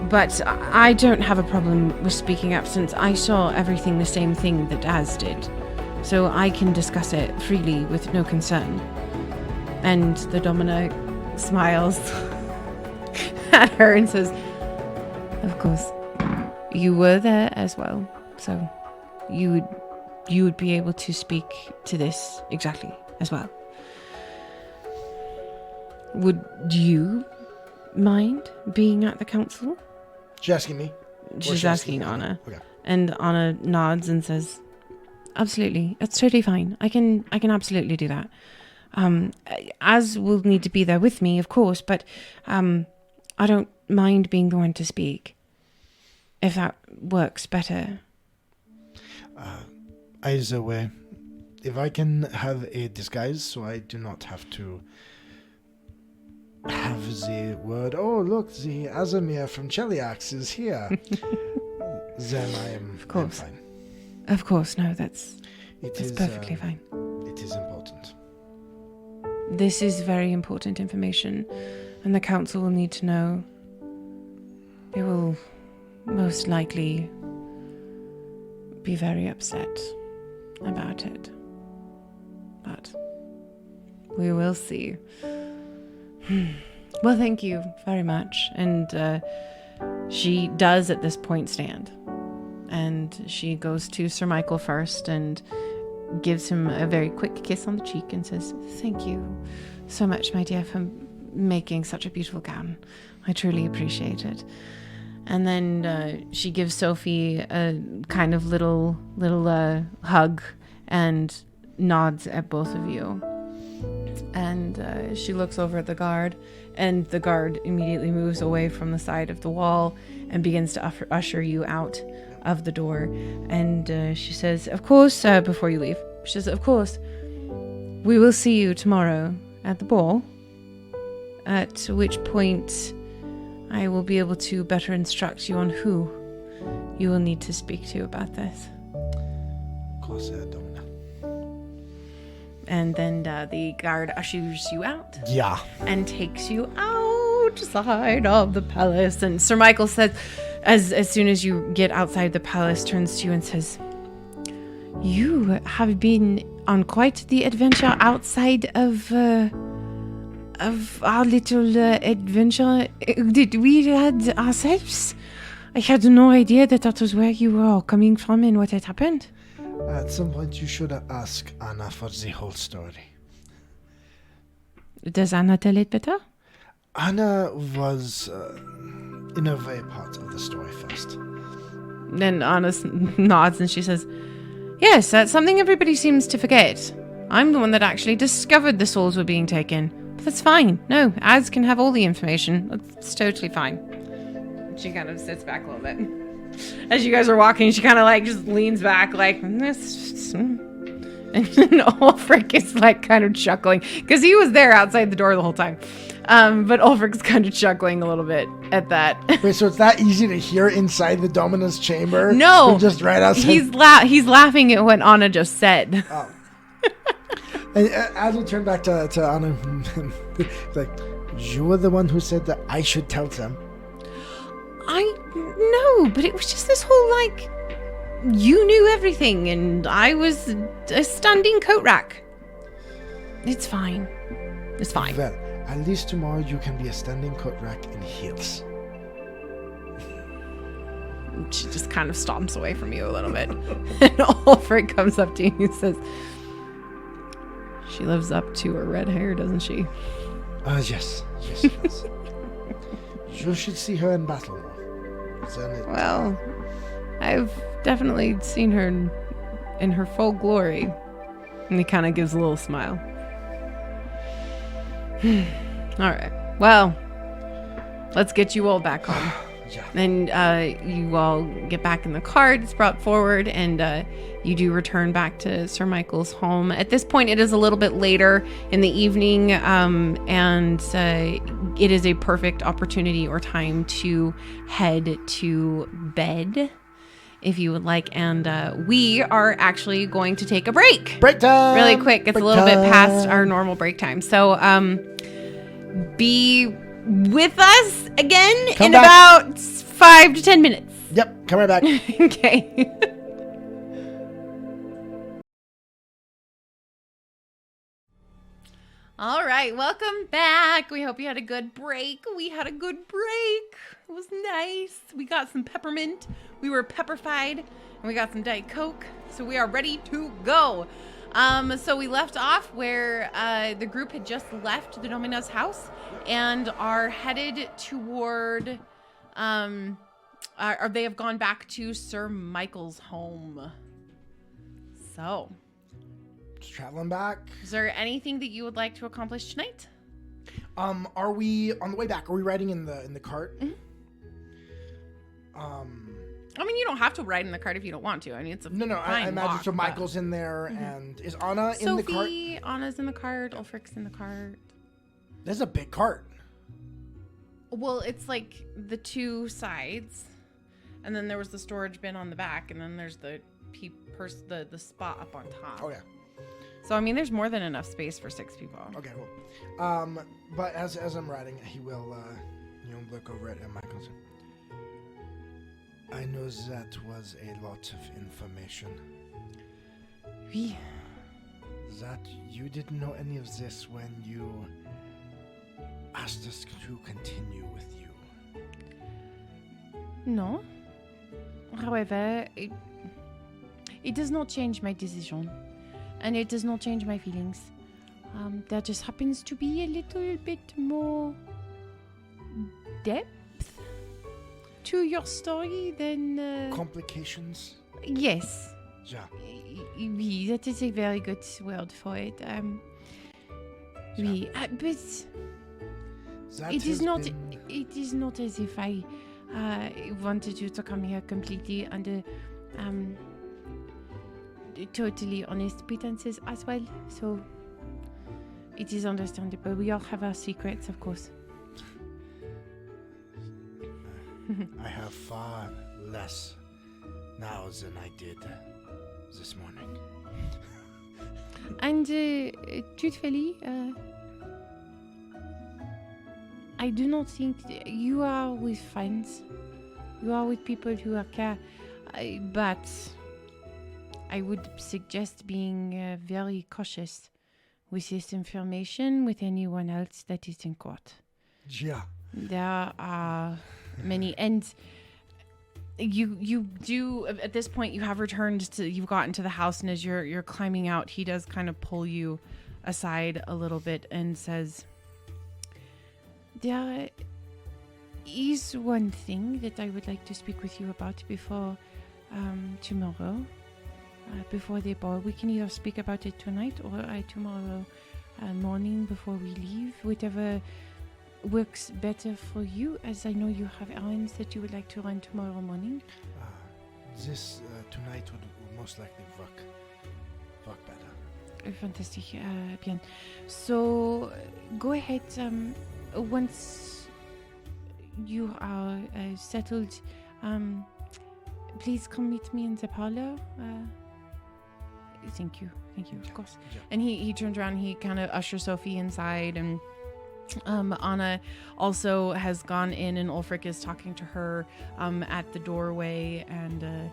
[SPEAKER 3] But I don't have a problem with speaking up since I saw everything the same thing that Az did. So I can discuss it freely with no concern. And the Domina smiles at her and says, of course, you were there as well. So you would be able to speak to this exactly as well. Would you mind being at the council?
[SPEAKER 2] She's asking me?
[SPEAKER 3] She's asking Anna.
[SPEAKER 2] Okay.
[SPEAKER 3] And Anna nods and says, absolutely. That's totally fine. I can absolutely do that. Az will need to be there with me, of course, but I don't mind being the one to speak. if that works better.
[SPEAKER 2] Either way, if I can have a disguise so I do not have to have the word, oh, look, the Azamir from Cheliax is here, then I am,
[SPEAKER 3] Of course.
[SPEAKER 2] I'm fine.
[SPEAKER 3] Of course, no, that's
[SPEAKER 2] It's
[SPEAKER 3] perfectly fine.
[SPEAKER 2] It is important.
[SPEAKER 3] This is very important information, and the council will need to know. They will most likely be very upset about it. But we will see. Well, thank you very much. And she does at this point stand. And she goes to Sir Michael first and gives him a very quick kiss on the cheek and says, "Thank you so much, my dear, for making such a beautiful gown. I truly appreciate it." And then she gives Sophie a kind of little hug and nods at both of you. And she looks over at the guard, and the guard immediately moves away from the side of the wall and begins to usher you out of the door. And she says, "Of course," before you leave, she says, "Of course, we will see you tomorrow at the ball, at which point I will be able to better instruct you on who you will need to speak to about this."
[SPEAKER 2] Of course, Domina.
[SPEAKER 3] And then the guard ushers you out.
[SPEAKER 2] Yeah.
[SPEAKER 3] And takes you outside of the palace. And Sir Michael says, as soon as you get outside the palace, turns to you and says, "You have been on quite the adventure outside of our little adventure. Did we had ourselves? I had no idea that was where you were all coming from and what had happened."
[SPEAKER 2] At some point, you should ask Anna for the whole story.
[SPEAKER 3] Does Anna tell it better?
[SPEAKER 2] Anna was, in a way, part of the story first.
[SPEAKER 3] Then Anna nods and she says, "Yes, that's something everybody seems to forget. I'm the one that actually discovered the souls were being taken. But that's fine. No, Az can have all the information. That's totally fine." She kind of sits back a little bit. As you guys are walking, she kind of like just leans back like this. And Ulfric is like kind of chuckling because he was there outside the door the whole time. But Ulfric's kind of chuckling a little bit at that.
[SPEAKER 2] Wait, so it's that easy to hear inside the Domina's chamber?
[SPEAKER 3] No.
[SPEAKER 2] From just right outside?
[SPEAKER 3] He's laughing at what Anna just said.
[SPEAKER 2] Oh. And as we turn back to Anna, like, you were the one who said that I should tell them.
[SPEAKER 3] No, but it was just this whole, like, you knew everything, and I was a standing coat rack. It's fine. It's fine.
[SPEAKER 2] Well, at least tomorrow you can be a standing coat rack in heels.
[SPEAKER 3] She just kind of stomps away from you a little bit. And Ulfric comes up to you and says, "She lives up to her red hair, doesn't she?"
[SPEAKER 2] Yes, she does. You should see her in battle more.
[SPEAKER 3] Well, I've definitely seen her in her full glory. And he kind of gives a little smile. All right. Well, let's get you all back home.
[SPEAKER 2] Yeah.
[SPEAKER 3] And you all get back in the cart. It's brought forward, and you do return back to Sir Michael's home. At this point, it is a little bit later in the evening, and it is a perfect opportunity or time to head to bed, if you would like. And we are actually going to take a break.
[SPEAKER 2] Break time!
[SPEAKER 3] Really quick. It's
[SPEAKER 2] break
[SPEAKER 3] a little
[SPEAKER 2] time.
[SPEAKER 3] bit past our normal break time. So be with us again
[SPEAKER 2] Come
[SPEAKER 3] in
[SPEAKER 2] back.
[SPEAKER 3] about 5 to 10 minutes.
[SPEAKER 2] Yep, come right back.
[SPEAKER 3] Okay. All right, welcome back. We hope you had a good break. We had a good break. It was nice. We got some peppermint. We were pepperfied, and we got some Diet Coke. So we are ready to go. So we left off where the group had just left the Domina's house and are headed toward, they have gone back to Sir Michael's home. So,
[SPEAKER 2] Just traveling back.
[SPEAKER 3] is there anything that you would like to accomplish tonight?
[SPEAKER 2] Are we on the way back? Are we riding in the cart?
[SPEAKER 3] Mm-hmm.
[SPEAKER 1] I mean, you don't have to ride in the cart if you don't want to. I mean, it's a
[SPEAKER 2] No, I
[SPEAKER 1] fine
[SPEAKER 2] imagine
[SPEAKER 1] walk,
[SPEAKER 2] so.
[SPEAKER 1] but-
[SPEAKER 2] Michael's in there, and is Anna in the cart?
[SPEAKER 1] Sophie, Anna's in the cart. Ulfric's in the cart.
[SPEAKER 2] There's a big cart.
[SPEAKER 1] Well, it's like the two sides, and then there was the storage bin on the back, and then there's the the spot up on top.
[SPEAKER 2] Oh yeah.
[SPEAKER 1] So I mean, there's more than enough space for 6 people.
[SPEAKER 2] Okay, cool. But as I'm riding, he will, look over at Michael. I know that was a lot of information.
[SPEAKER 1] Oui.
[SPEAKER 2] That you didn't know any of this when you asked us to continue with you.
[SPEAKER 3] No. However, it does not change my decision. And it does not change my feelings. There just happens to be a little bit more depth to your story than...
[SPEAKER 2] Complications?
[SPEAKER 3] Yes.
[SPEAKER 2] Yeah.
[SPEAKER 3] Oui, that is a very good word for it. Oui, but
[SPEAKER 2] That
[SPEAKER 3] it is
[SPEAKER 2] has
[SPEAKER 3] not.
[SPEAKER 2] been-
[SPEAKER 3] It is not as if I wanted you to come here completely under totally honest pretenses as well. So it is understandable. We all have our secrets, of course.
[SPEAKER 2] I have far less now than I did this morning.
[SPEAKER 3] And truthfully, I do not think you are with friends. You are with people who are care. But I would suggest being very cautious with this information with anyone else that is in court.
[SPEAKER 2] Yeah.
[SPEAKER 3] There are many, and you do at this point. You have returned to. You've gotten to the house, and as you're climbing out, he does kind of pull you aside a little bit and says, "There is one thing that I would like to speak with you about before tomorrow. Before the ball, we can either speak about it tonight or tomorrow morning before we leave, whatever works better for you, as I know you have errands that you would like to run tomorrow morning."
[SPEAKER 2] This tonight would most likely work better.
[SPEAKER 3] Fantastic. Bien. So go ahead. Once you are settled, please come meet me in the parlor. Thank you, of course.
[SPEAKER 2] Yeah.
[SPEAKER 1] And he turns around, he kind of ushers Sophie inside, and Anna also has gone in, and Ulfric is talking to her at the doorway. And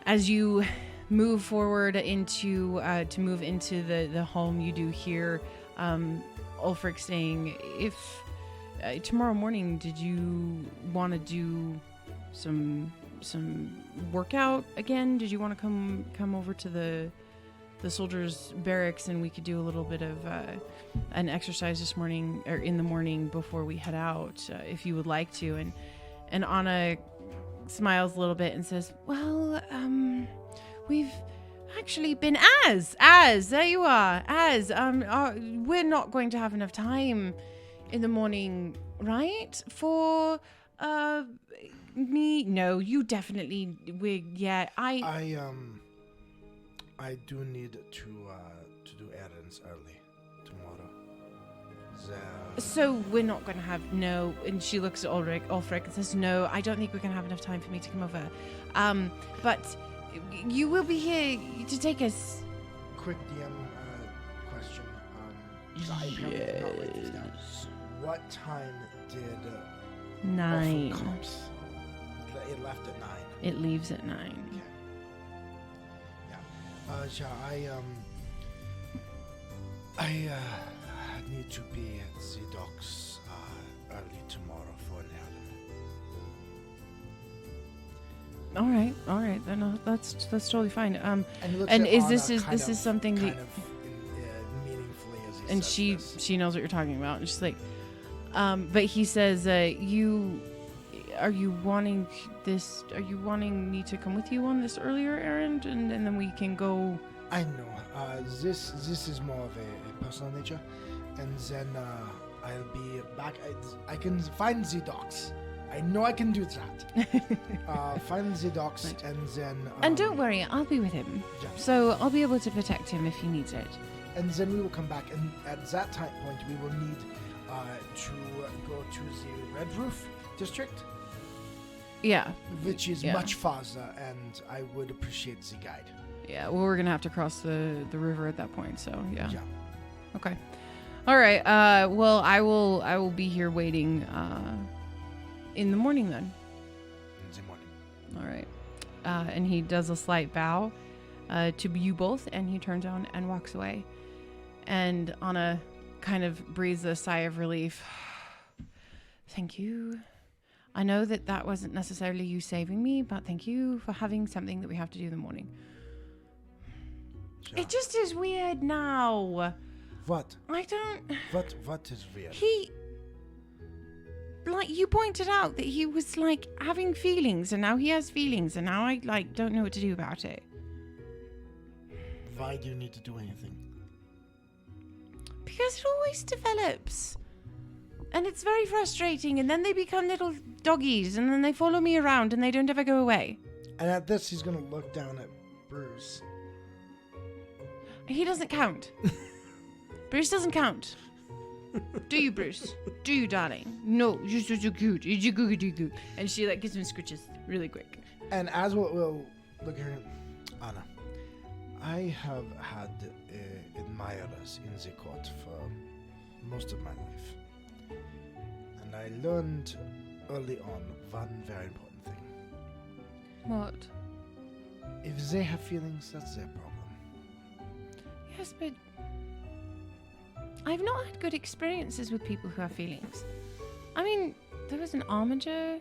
[SPEAKER 1] as you move forward into to move into the home, you do hear Ulfric saying, "If tomorrow morning, did you want to do some workout again? Did you want to come over to the soldiers' barracks, and we could do a little bit of an exercise this morning, or in the morning before we head out, if you would like to?" And Anna smiles a little bit and says, "Well, we've actually been as there you are, we're not going to have enough time in the morning, right? For me? No, you definitely
[SPEAKER 2] I do need to do errands early tomorrow.
[SPEAKER 3] So we're not going to have no." And she looks at Ulfric and says, "No, I don't think we're going to have enough time for me to come over. But you will be here to take us."
[SPEAKER 2] Quick DM question. I apparently did not write this down. What time did
[SPEAKER 3] 9.
[SPEAKER 2] Cops? It left at 9.
[SPEAKER 3] It leaves at 9.
[SPEAKER 2] Okay. I need to be at the docks early tomorrow for an errand.
[SPEAKER 3] All right. No, that's totally fine.
[SPEAKER 2] And he looks
[SPEAKER 3] And
[SPEAKER 2] at
[SPEAKER 3] is
[SPEAKER 2] Anna
[SPEAKER 3] this is something that,
[SPEAKER 2] meaningfully as he
[SPEAKER 3] and
[SPEAKER 2] says
[SPEAKER 3] she
[SPEAKER 2] this.
[SPEAKER 3] she knows what you're talking about, and she's like, but he says, are you wanting me to come with you on this earlier errand, and then we can go?
[SPEAKER 2] I know. This is more of a personal nature, and then I'll be back. I can find the docks I know I can do that. Find the docs and then...
[SPEAKER 3] And don't worry, I'll be with him.
[SPEAKER 2] Yeah.
[SPEAKER 3] So I'll be able to protect him if he needs it.
[SPEAKER 2] And then we will come back, and at that time point, we will need to go to the Red Roof District,
[SPEAKER 3] Yeah.
[SPEAKER 2] which is much farther, and I would appreciate the guide.
[SPEAKER 3] Yeah, well, we're going to have to cross the river at that point, so yeah.
[SPEAKER 2] Yeah.
[SPEAKER 3] Okay. All right. Well, I will be here waiting in the morning then.
[SPEAKER 2] In the morning.
[SPEAKER 3] All right. And he does a slight bow to you both, and he turns on and walks away. And Anna kind of breathes a sigh of relief. Thank you. I know that wasn't necessarily you saving me, but thank you for having something that we have to do in the morning.
[SPEAKER 2] Sure.
[SPEAKER 3] It just is weird now.
[SPEAKER 2] What?
[SPEAKER 3] I don't...
[SPEAKER 2] What is weird?
[SPEAKER 3] He... Like, you pointed out that he was, like, having feelings, and now he has feelings, and now I, like, don't know what to do about it.
[SPEAKER 2] Why do you need to do anything?
[SPEAKER 3] Because it always develops. And it's very frustrating, and then they become little doggies, and then they follow me around, and they don't ever go away.
[SPEAKER 2] And at this, he's going to look down at Bruce.
[SPEAKER 3] He doesn't count. Bruce doesn't count. Do you, Bruce? Do you, darling? No, you're so cute. You're good. And she, like, gives him scritches really quick.
[SPEAKER 2] And as we'll look at him, Anna, I have had admirers in the court for most of my life. And I learned early on one very important thing.
[SPEAKER 3] What?
[SPEAKER 2] If they have feelings, that's their problem.
[SPEAKER 3] Yes, but I've not had good experiences with people who have feelings. I mean, there was an armiger.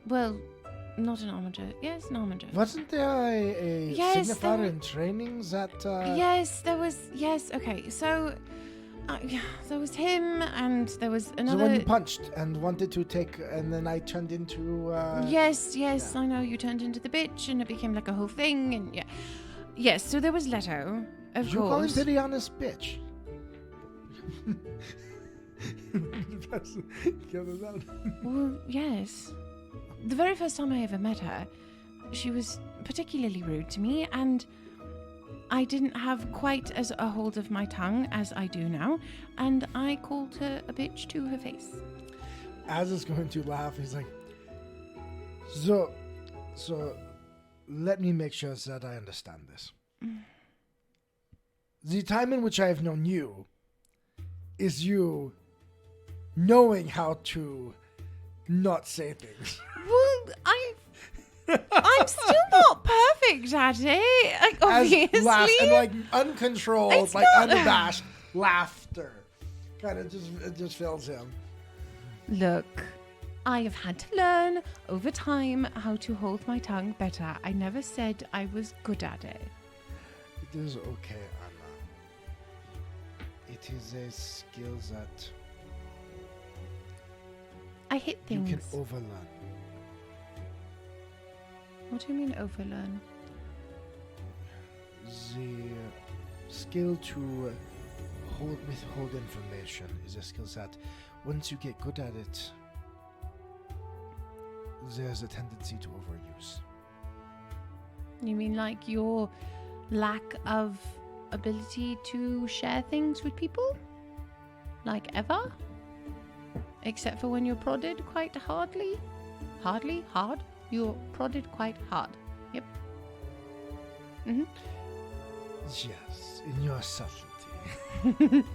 [SPEAKER 3] Well, not an armiger. Yes, an armiger.
[SPEAKER 2] Wasn't there a
[SPEAKER 3] Yes,
[SPEAKER 2] signifier
[SPEAKER 3] there-
[SPEAKER 2] in training that...
[SPEAKER 3] Yes, there was. Yes, okay. So, there was him, and there was
[SPEAKER 2] The
[SPEAKER 3] another.
[SPEAKER 2] one you punched and wanted to take, and then I turned into...
[SPEAKER 3] Yes,
[SPEAKER 2] yeah.
[SPEAKER 3] I know. You turned into the bitch, and it became like a whole thing, and yeah. Yes, so there was Leto, of
[SPEAKER 2] You call him
[SPEAKER 3] course.
[SPEAKER 2] Piriana's bitch.
[SPEAKER 3] Well, yes. The very first time I ever met her, she was particularly rude to me, and I didn't have quite as a hold of my tongue as I do now, and I called her a bitch to her face.
[SPEAKER 2] Az is going to laugh. He's like, so, let me make sure that I understand this. The time in which I have known you is you knowing how to not say things.
[SPEAKER 3] Well, I'm still not perfect at it, like, obviously.
[SPEAKER 2] As laughs and like uncontrolled,
[SPEAKER 3] It's
[SPEAKER 2] like
[SPEAKER 3] not-
[SPEAKER 2] unabashed laughter, kind of just fills him.
[SPEAKER 3] Look, I have had to learn over time how to hold my tongue better. I never said I was good at it.
[SPEAKER 2] It is okay, Anna. It is a skill that
[SPEAKER 3] I hit
[SPEAKER 2] you
[SPEAKER 3] things.
[SPEAKER 2] can overlearn.
[SPEAKER 3] What do you mean overlearn?
[SPEAKER 2] The skill to withhold information is a skill that once you get good at it, there's a tendency to overuse.
[SPEAKER 3] You mean like your lack of ability to share things with people? Like ever? Except for when you're prodded quite hardly? Hard? You're prodded quite hard. Yep. Mm-hmm.
[SPEAKER 2] Yes, in your subtlety.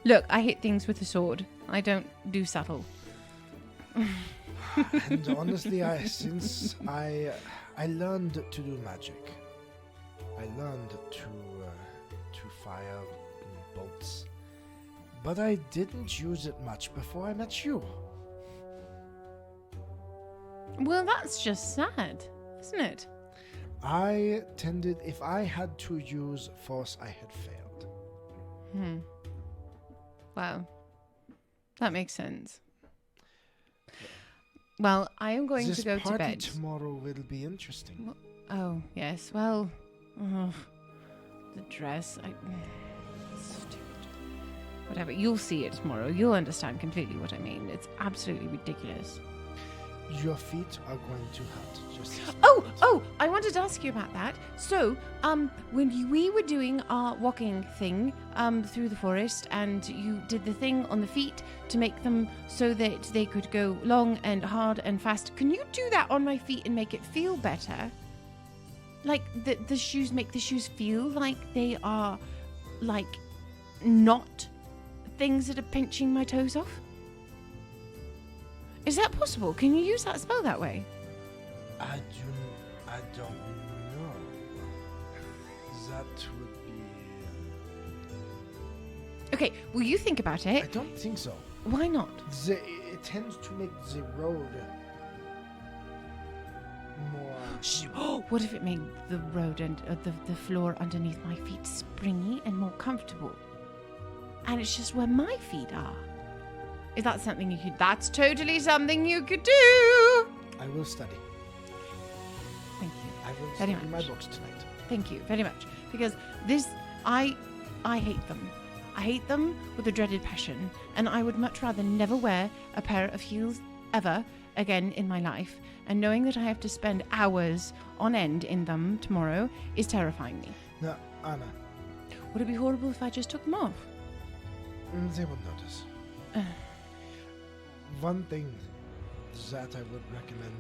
[SPEAKER 3] Look, I hit things with a sword. I don't do subtle.
[SPEAKER 2] And honestly, since I learned to do magic, I learned to fire bolts, but I didn't use it much before I met you.
[SPEAKER 3] Well, that's just sad, isn't it?
[SPEAKER 2] I tended, if I had to use force, I had failed.
[SPEAKER 3] Wow. That makes sense. Well, I am going
[SPEAKER 2] This
[SPEAKER 3] to go to
[SPEAKER 2] party
[SPEAKER 3] bed.
[SPEAKER 2] tomorrow will be interesting.
[SPEAKER 3] Oh, yes. Well, the dress. Stupid. whatever. You'll see it tomorrow. You'll understand completely what I mean. It's absolutely ridiculous.
[SPEAKER 2] Your feet are going to hurt. Just
[SPEAKER 3] Oh, I wanted to ask you about that. So, when we were doing our walking thing through the forest, and you did the thing on the feet to make them so that they could go long and hard and fast, can you do that on my feet and make it feel better? Like, the shoes make the shoes feel like they are, like, not things that are pinching my toes off? Is that possible? Can you use that spell that way?
[SPEAKER 2] I don't know. That would be...
[SPEAKER 3] Okay, will you think about
[SPEAKER 2] I
[SPEAKER 3] it?
[SPEAKER 2] don't think so.
[SPEAKER 3] Why not?
[SPEAKER 2] It tends to make the road more...
[SPEAKER 3] What if it made the road and the floor underneath my feet springy and more comfortable? And it's just where my feet are. Is that something you could... That's totally something you could do.
[SPEAKER 2] I will study.
[SPEAKER 3] Thank you.
[SPEAKER 2] I will
[SPEAKER 3] Very
[SPEAKER 2] study my
[SPEAKER 3] much.
[SPEAKER 2] books tonight.
[SPEAKER 3] Thank you very much. Because this... I hate them. I hate them with a dreaded passion. And I would much rather never wear a pair of heels ever again in my life. And knowing that I have to spend hours on end in them tomorrow is terrifying me.
[SPEAKER 2] Now, Anna,
[SPEAKER 3] Would it be horrible if I just took them off?
[SPEAKER 2] they will notice. One thing that I would recommend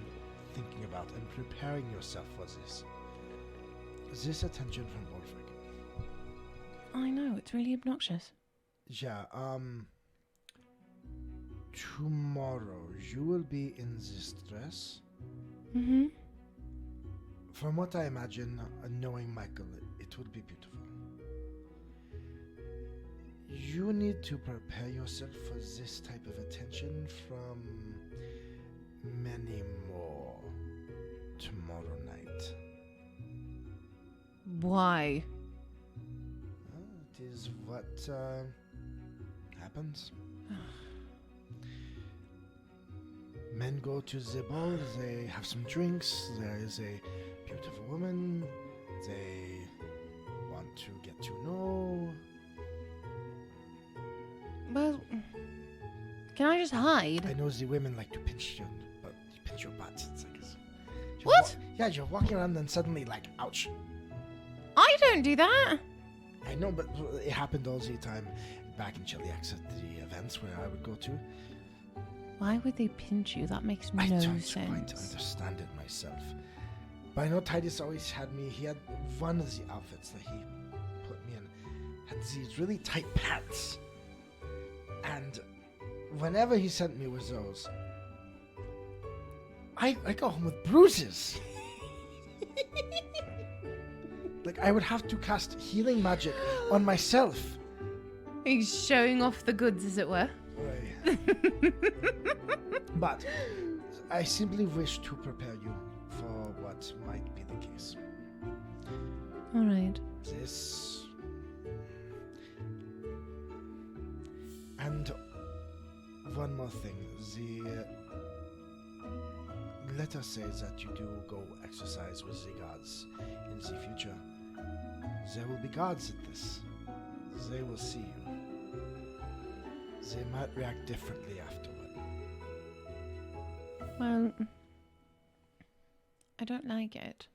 [SPEAKER 2] thinking about and preparing yourself for this attention from Wolfric.
[SPEAKER 3] I know, it's really obnoxious.
[SPEAKER 2] Yeah, tomorrow you will be in this dress.
[SPEAKER 3] Mm-hmm.
[SPEAKER 2] From what I imagine, knowing Michael, it would be beautiful. You need to prepare yourself for this type of attention from many more tomorrow night.
[SPEAKER 3] Why?
[SPEAKER 2] It is what happens. Men go to the ball, they have some drinks, there is a beautiful woman, they want to get to know.
[SPEAKER 3] Well, can I just hide?
[SPEAKER 2] I know the women like to pinch your butt. It's like
[SPEAKER 3] What?
[SPEAKER 2] You're walking around and suddenly like, ouch.
[SPEAKER 3] I don't do that.
[SPEAKER 2] I know, but it happened all the time back in Chiliax at the events where I would go to.
[SPEAKER 3] Why would they pinch you? That makes no
[SPEAKER 2] I don't
[SPEAKER 3] sense.
[SPEAKER 2] quite understand it myself. But I know Titus always had me. He had one of the outfits that he put me in had these really tight pants. And whenever he sent me with those, I go home with bruises. Like I would have to cast healing magic on myself.
[SPEAKER 3] He's showing off the goods, as it were.
[SPEAKER 2] But I simply wish to prepare you for what might be the case.
[SPEAKER 3] All right.
[SPEAKER 2] This... And one more thing. Let us say that you do go exercise with the gods in the future. There will be gods at this. They will see you. They might react differently afterward.
[SPEAKER 3] Well, I don't like it.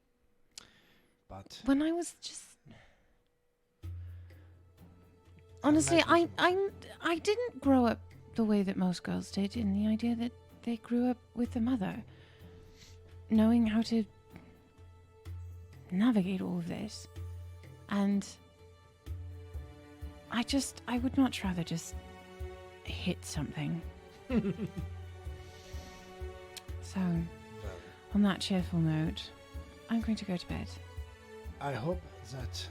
[SPEAKER 2] But
[SPEAKER 3] When I was just... Honestly, I didn't grow up the way that most girls did, in the idea that they grew up with a mother, knowing how to navigate all of this. And I would much rather just hit something. So, on that cheerful note, I'm going to go to bed.
[SPEAKER 2] I hope that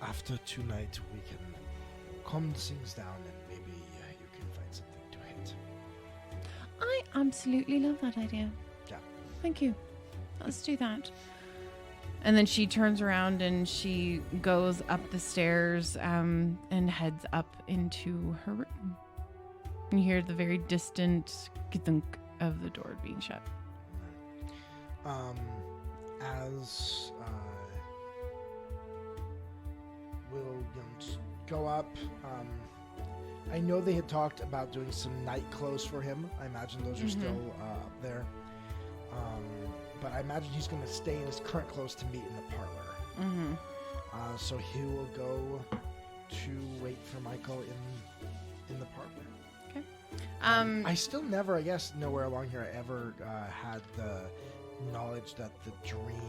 [SPEAKER 2] after tonight we can calm things down and maybe you can find something to hit.
[SPEAKER 3] I absolutely love that idea.
[SPEAKER 2] Yeah.
[SPEAKER 3] Thank you. Let's do that. And then she turns around and she goes up the stairs and heads up into her room. You hear the very distant thunk of the door being shut.
[SPEAKER 2] As we'll just go up, I know they had talked about doing some night clothes for him. I imagine those are still there. But I imagine he's going to stay in his current clothes to meet in the parlor. So he will go to wait for Michael in the parlor.
[SPEAKER 1] Okay.
[SPEAKER 2] I still never, I guess, nowhere along here I ever had the knowledge that the dream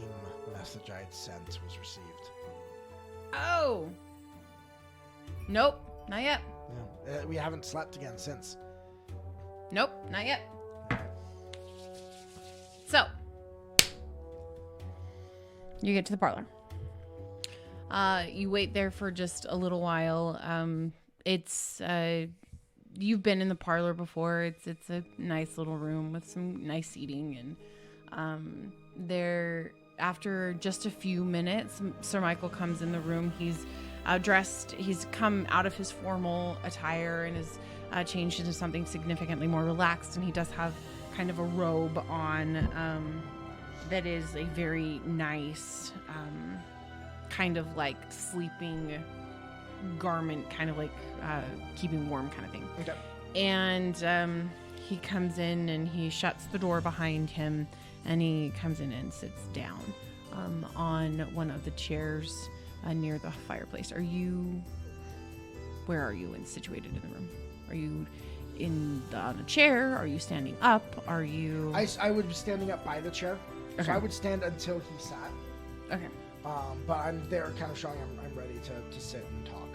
[SPEAKER 2] message I had sent was received.
[SPEAKER 1] Oh. Nope, not yet.
[SPEAKER 2] Yeah. We haven't slept again since.
[SPEAKER 1] Nope, not yet. So, you get to the parlor. You wait there for just a little while. It's you've been in the parlor before. It's a nice little room with some nice seating, and there after just a few minutes, Sir Michael comes in the room. He's dressed. He's come out of his formal attire and is changed into something significantly more relaxed. And he does have kind of a robe on that is a very nice kind of like sleeping garment, kind of like keeping warm kind of thing.
[SPEAKER 2] Okay.
[SPEAKER 1] And he comes in and he shuts the door behind him, and he comes in and sits down on one of the chairs near the fireplace. Where are you situated in the room? Are you on a chair? Are you standing up? Are you...
[SPEAKER 2] I would be standing up by the chair.
[SPEAKER 1] Okay.
[SPEAKER 2] So I would stand until he sat.
[SPEAKER 1] Okay.
[SPEAKER 2] But I'm there kind of showing I'm ready to sit and talk.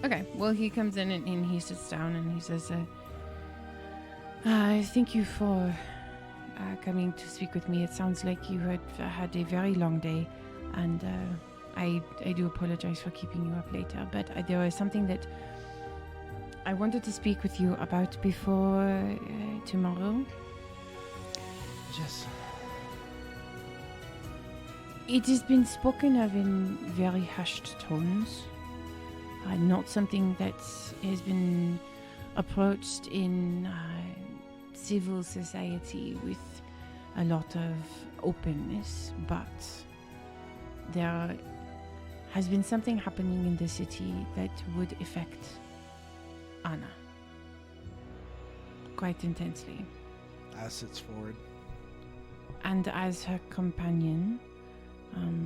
[SPEAKER 1] Okay. Well, he comes in and he sits down and he says, thank you for coming to speak with me. It sounds like you had a very long day, and I do apologize for keeping you up later, but there was something that I wanted to speak with you about before tomorrow.
[SPEAKER 2] Yes.
[SPEAKER 3] It has been spoken of in very hushed tones. Not something that has been approached in civil society with a lot of openness, but there has been something happening in the city that would affect Anna quite intensely.
[SPEAKER 2] As sits forward.
[SPEAKER 3] And as her companion,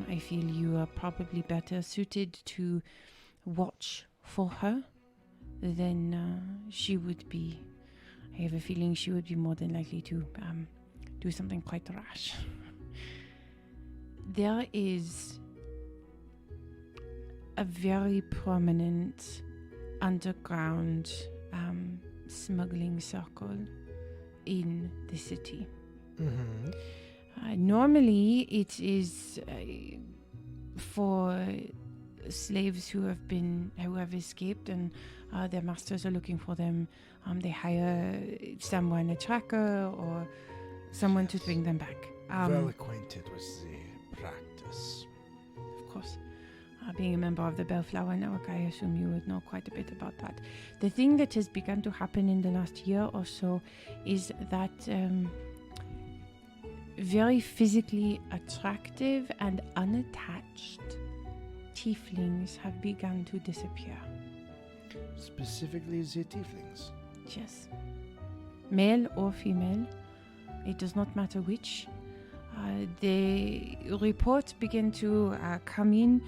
[SPEAKER 3] I feel you are probably better suited to watch for her than she would be. I have a feeling she would be more than likely to do something quite rash. There is a very prominent underground smuggling circle in the city.
[SPEAKER 2] Mm-hmm.
[SPEAKER 3] Normally, it is for slaves who have escaped and their masters are looking for them. They hire someone, a tracker or someone to bring them back.
[SPEAKER 2] Well acquainted with the practice.
[SPEAKER 3] Of course. Being a member of the Bellflower Network, I assume you would know quite a bit about that. The thing that has begun to happen in the last year or so is that very physically attractive and unattached tieflings have begun to disappear.
[SPEAKER 2] Specifically the tieflings.
[SPEAKER 3] Yes. Male or female, it does not matter which. The reports begin to come in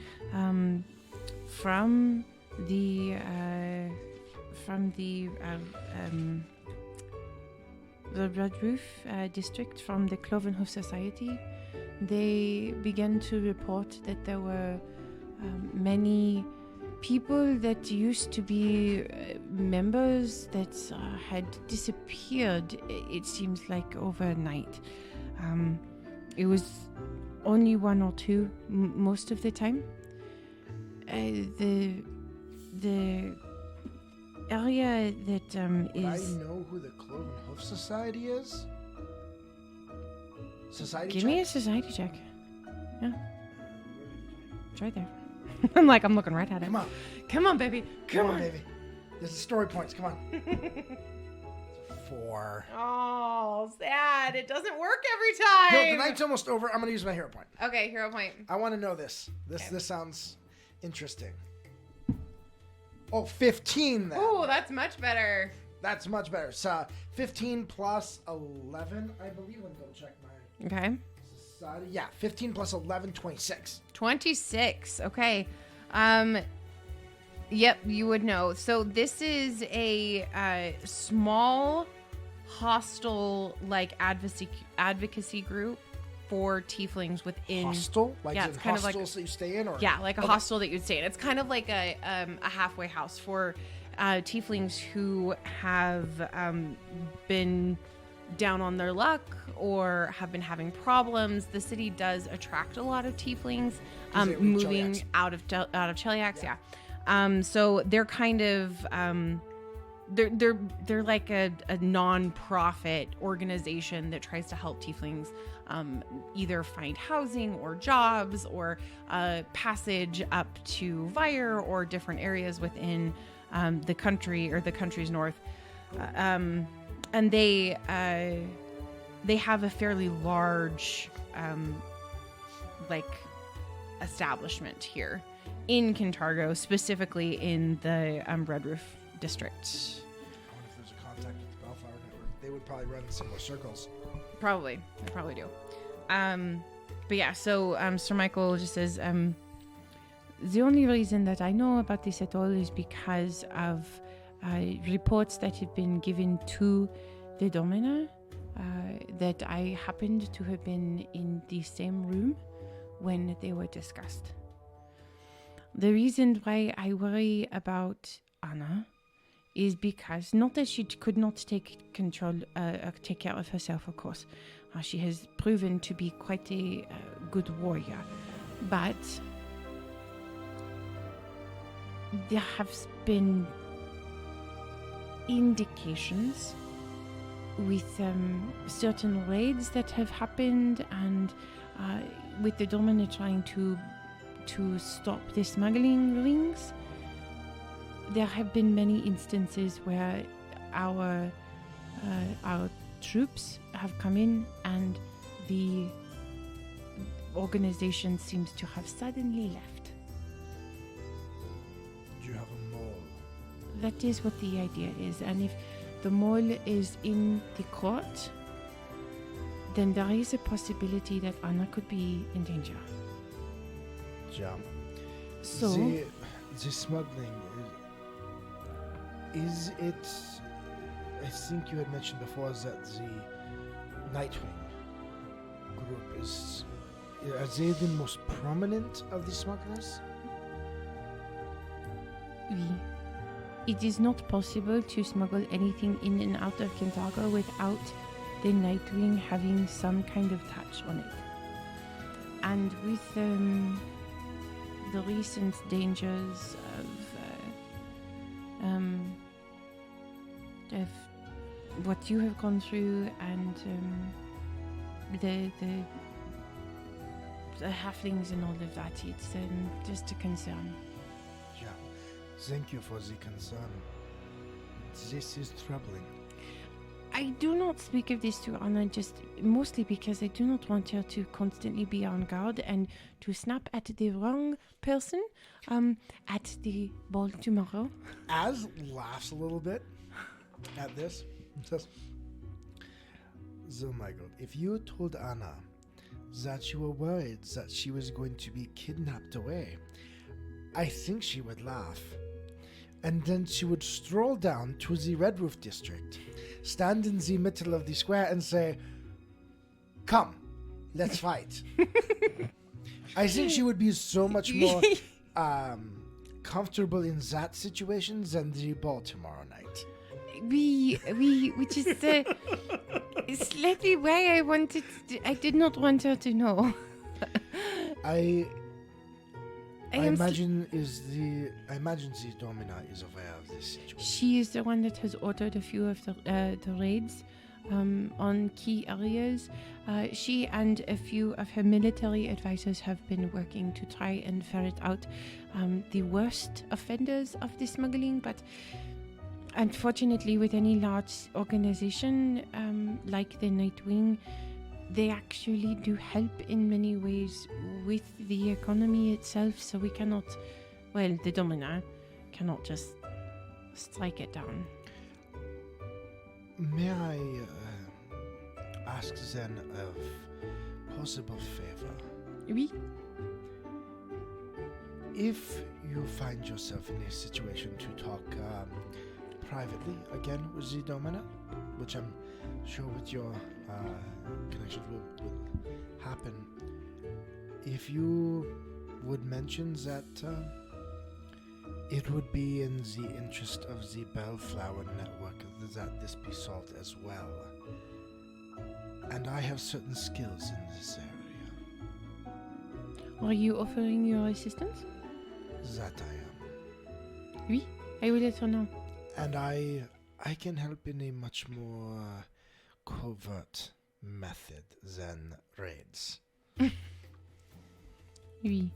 [SPEAKER 3] from the Red Roof district, from the Clovenhoof Society. They began to report that there were many people that used to be members that had disappeared, it seems like overnight. It was only one or two most of the time. The area that is...
[SPEAKER 2] I know who the Cloven Hoof Society is? Society
[SPEAKER 3] Give
[SPEAKER 2] check?
[SPEAKER 3] me a society check. Yeah. It's right there. I'm looking right at it.
[SPEAKER 2] Come on.
[SPEAKER 3] Come on, baby.
[SPEAKER 2] Come on, baby. This is story points. Come on. It's a 4.
[SPEAKER 1] Oh, sad. It doesn't work every time.
[SPEAKER 2] No, the night's almost over. I'm going to use my hero point.
[SPEAKER 1] Okay, hero point.
[SPEAKER 2] I want to know this.
[SPEAKER 1] Okay.
[SPEAKER 2] This sounds interesting. Oh, 15 then.
[SPEAKER 1] Oh, that's much better.
[SPEAKER 2] That's much better. So 15 plus 11, I believe. Let me double check my
[SPEAKER 1] Okay.
[SPEAKER 2] society. Yeah, 15 plus 11, 26.
[SPEAKER 1] 26. Okay. Yep, you would know. So this is a small hostile advocacy group for tieflings within
[SPEAKER 2] Hostel? Like
[SPEAKER 1] yeah,
[SPEAKER 2] in
[SPEAKER 1] it's kind of
[SPEAKER 2] hostels that you stay in? Or?
[SPEAKER 1] yeah, like a hostel that you'd stay in. It's kind of like a halfway house for tieflings who have been down on their luck or have been having problems. The city does attract a lot of tieflings moving
[SPEAKER 2] Cheliax.
[SPEAKER 1] out of Cheliax. Yeah. So they're kind of they're like a non-profit organization that tries to help tieflings either find housing or jobs or passage up to Vire or different areas within the country or the country's north. And they have a fairly large establishment here in Kintargo, specifically in the Red Roof district.
[SPEAKER 2] I wonder if there's a contact with the Bellflower Network. They would probably run in similar circles.
[SPEAKER 1] Probably. They probably do. But yeah, so Sir Michael just says,
[SPEAKER 3] The only reason that I know about this at all is because of reports that have been given to the Domina that I happened to have been in the same room when they were discussed. The reason why I worry about Anna is because, not that she could not take care of herself, of course. She has proven to be quite a good warrior. But there have been indications with certain raids that have happened and with the Domina trying to stop the smuggling rings. There have been many instances where our troops have come in and the organization seems to have suddenly left.
[SPEAKER 2] Do you have a mole?
[SPEAKER 3] That is what the idea is, and if the mole is in the court, then there is a possibility that Anna could be in danger.
[SPEAKER 2] Yeah.
[SPEAKER 3] So,
[SPEAKER 2] the smuggling, is it... I think you had mentioned before that the Nightwing group is... Are they the most prominent of the smugglers?
[SPEAKER 3] it is not possible to smuggle anything in and out of Kintargo without the Nightwing having some kind of touch on it. And with the recent dangers of what you have gone through and the halflings and all of that, it's just a concern.
[SPEAKER 2] Yeah. Thank you for the concern. This is troubling.
[SPEAKER 3] I do not speak of this to Anna just mostly because I do not want her to constantly be on guard and to snap at the wrong person at the ball tomorrow.
[SPEAKER 2] Az laughs a little bit at this. Says, so Michael, if you told Anna that you were worried that she was going to be kidnapped away, I think she would laugh. And then she would stroll down to the Red Roof district, stand in the middle of the square and say, "Come, let's fight." I think she would be so much more comfortable in that situation than the ball tomorrow night.
[SPEAKER 3] Which is slightly why I did not want her to know.
[SPEAKER 2] I imagine the Domina is aware of this situation.
[SPEAKER 3] She is the one that has ordered a few of the raids on key areas. She and a few of her military advisors have been working to try and ferret out the worst offenders of the smuggling, but unfortunately with any large organization like the Nightwing, they actually do help in many ways with the economy itself, so we cannot, well, the Domina cannot just strike it down.
[SPEAKER 2] May I ask then of possible favor?
[SPEAKER 3] Oui.
[SPEAKER 2] If you find yourself in a situation to talk privately again with the Domina, which I'm sure with your connections will happen, if you would mention that it would be in the interest of the Bellflower Network that this be solved as well. And I have certain skills in this area.
[SPEAKER 3] Are you offering your assistance?
[SPEAKER 2] That I am.
[SPEAKER 3] Oui. I will let her know.
[SPEAKER 2] And I can help in a much more covert method than raids.
[SPEAKER 3] Oui.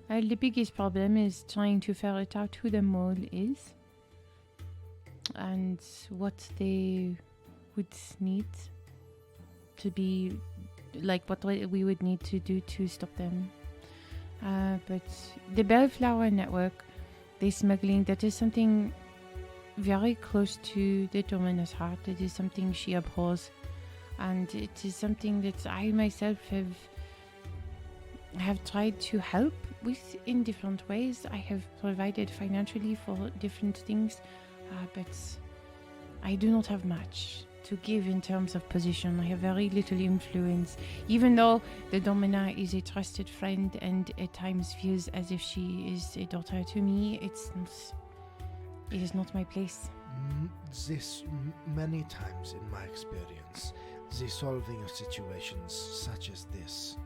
[SPEAKER 3] The biggest problem is trying to ferret out who the mole is and what they would need to be, like what we would need to do to stop them. But the Bellflower Network, the smuggling, that is something very close to the Domina's heart. It is something she abhors, and it is something that I myself have tried to help with in different ways. I have provided financially for different things, but I do not have much to give in terms of position. I have very little influence, even though the Domina is a trusted friend and at times feels as if she is a daughter to me. It is not my place.
[SPEAKER 2] This many times in my experience, the solving of situations such as this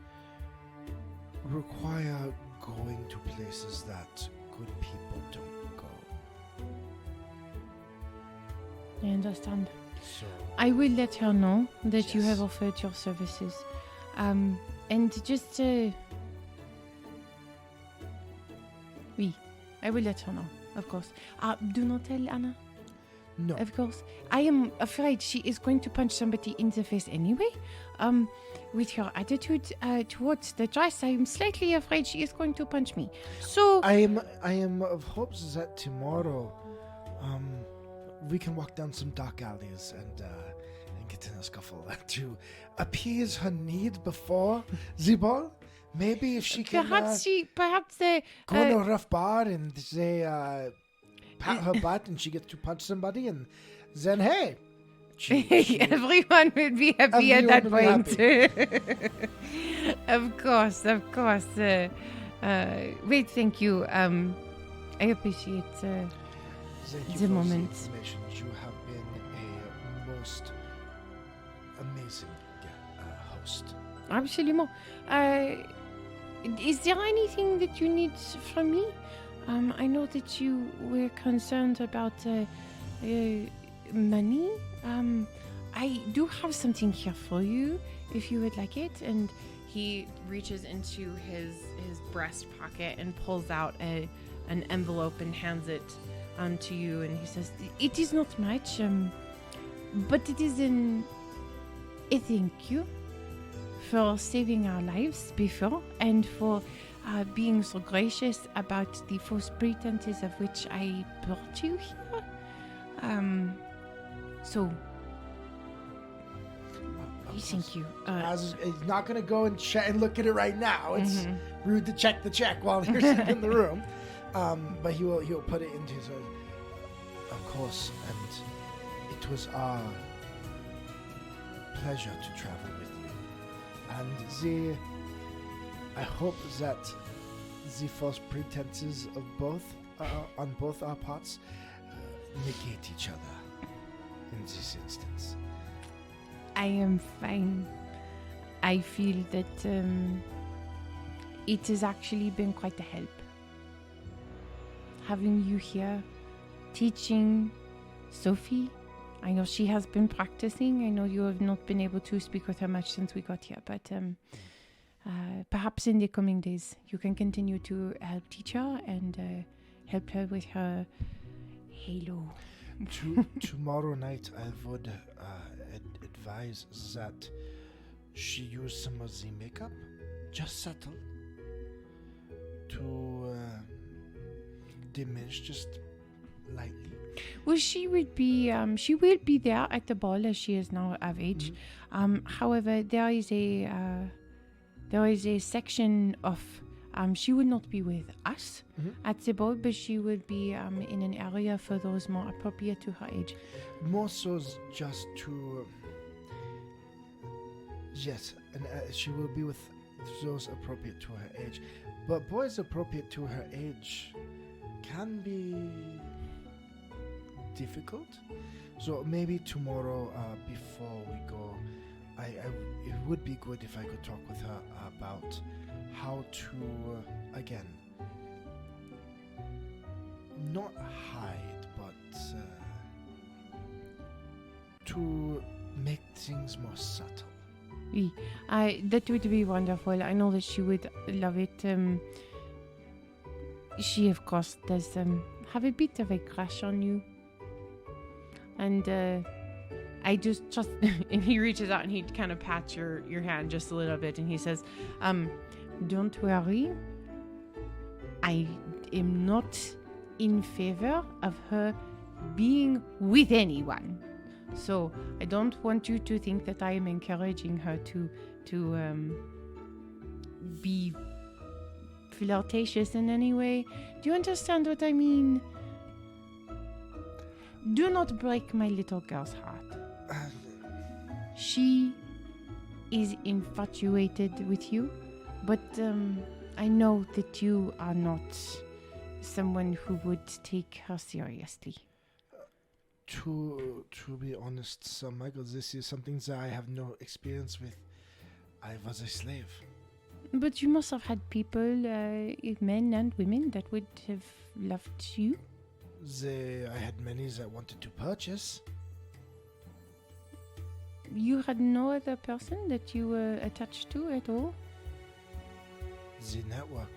[SPEAKER 2] require going to places that good people don't go.
[SPEAKER 3] I understand.
[SPEAKER 2] So
[SPEAKER 3] I will let her know that you
[SPEAKER 2] Yes.
[SPEAKER 3] have offered your services. And just... Oui, I will let her know, of course. Do not tell Anna,
[SPEAKER 2] no,
[SPEAKER 3] of course. I am afraid she is going to punch somebody in the face anyway. With her attitude towards the dress, I am slightly afraid she is going to punch me. So...
[SPEAKER 2] I am of hopes that tomorrow, we can walk down some dark alleys and get in a scuffle to appease her need before the ball. Maybe if she can
[SPEAKER 3] Perhaps they...
[SPEAKER 2] go in a rough bar and say pat her butt and she gets to punch somebody, and then hey,
[SPEAKER 3] everyone will be happy at that point. Of course. Wait, thank you. I appreciate
[SPEAKER 2] Thank you
[SPEAKER 3] the
[SPEAKER 2] for
[SPEAKER 3] moment.
[SPEAKER 2] The information. You have been a most amazing host.
[SPEAKER 3] Absolument. Is there anything that you need from me? I know that you were concerned about money. I do have something here for you, if you would like it. And
[SPEAKER 1] He reaches into his breast pocket and pulls out an envelope and hands it to you, and he says,
[SPEAKER 3] it is not much, but it is a thank you for saving our lives before and for being so gracious about the false pretenses of which I brought you here. So, thank you.
[SPEAKER 2] He's not going to go and look at it right now. It's rude to check the check while you're sitting in the room. But he'll put it into his. Of course, and it was our pleasure to travel with you. And I hope that the false pretenses of both on both our parts negate each other in this instance.
[SPEAKER 3] I am fine. I feel that it has actually been quite a help. Having you here, teaching Sophie. I know she has been practicing. I know you have not been able to speak with her much since we got here, but perhaps in the coming days you can continue to help teach her and help her with her halo.
[SPEAKER 2] Tomorrow night, I would advise that she use some of the makeup, just subtle, to diminish just lightly
[SPEAKER 3] Well, she will be there at the ball as she is now of age. However, there is a section of she would not be with us at the ball, but she would be in an area for those more appropriate to her age.
[SPEAKER 2] More so just to yes, and she will be with those appropriate to her age. But boys appropriate to her age can be difficult. So maybe tomorrow, before we go, it would be good if I could talk with her about how to, again, not hide, but to make things more subtle.
[SPEAKER 3] That would be wonderful. I know that she would love it. She, of course, does have a bit of a crush on you. And I just and he reaches out and he kind of pats your hand just a little bit and he says, don't worry. I am not in favor of her being with anyone. So I don't want you to think that I am encouraging her to be flirtatious in any way. Do you understand what I mean? Do not break my little girl's heart. She is infatuated with you, but I know that you are not someone who would take her seriously.
[SPEAKER 2] To be honest, Sir Michael, this is something that I have no experience with. I was a slave.
[SPEAKER 3] But you must have had people, men and women, that would have loved you.
[SPEAKER 2] I had many that wanted to purchase.
[SPEAKER 3] You had no other person that you were attached to at all?
[SPEAKER 2] The network,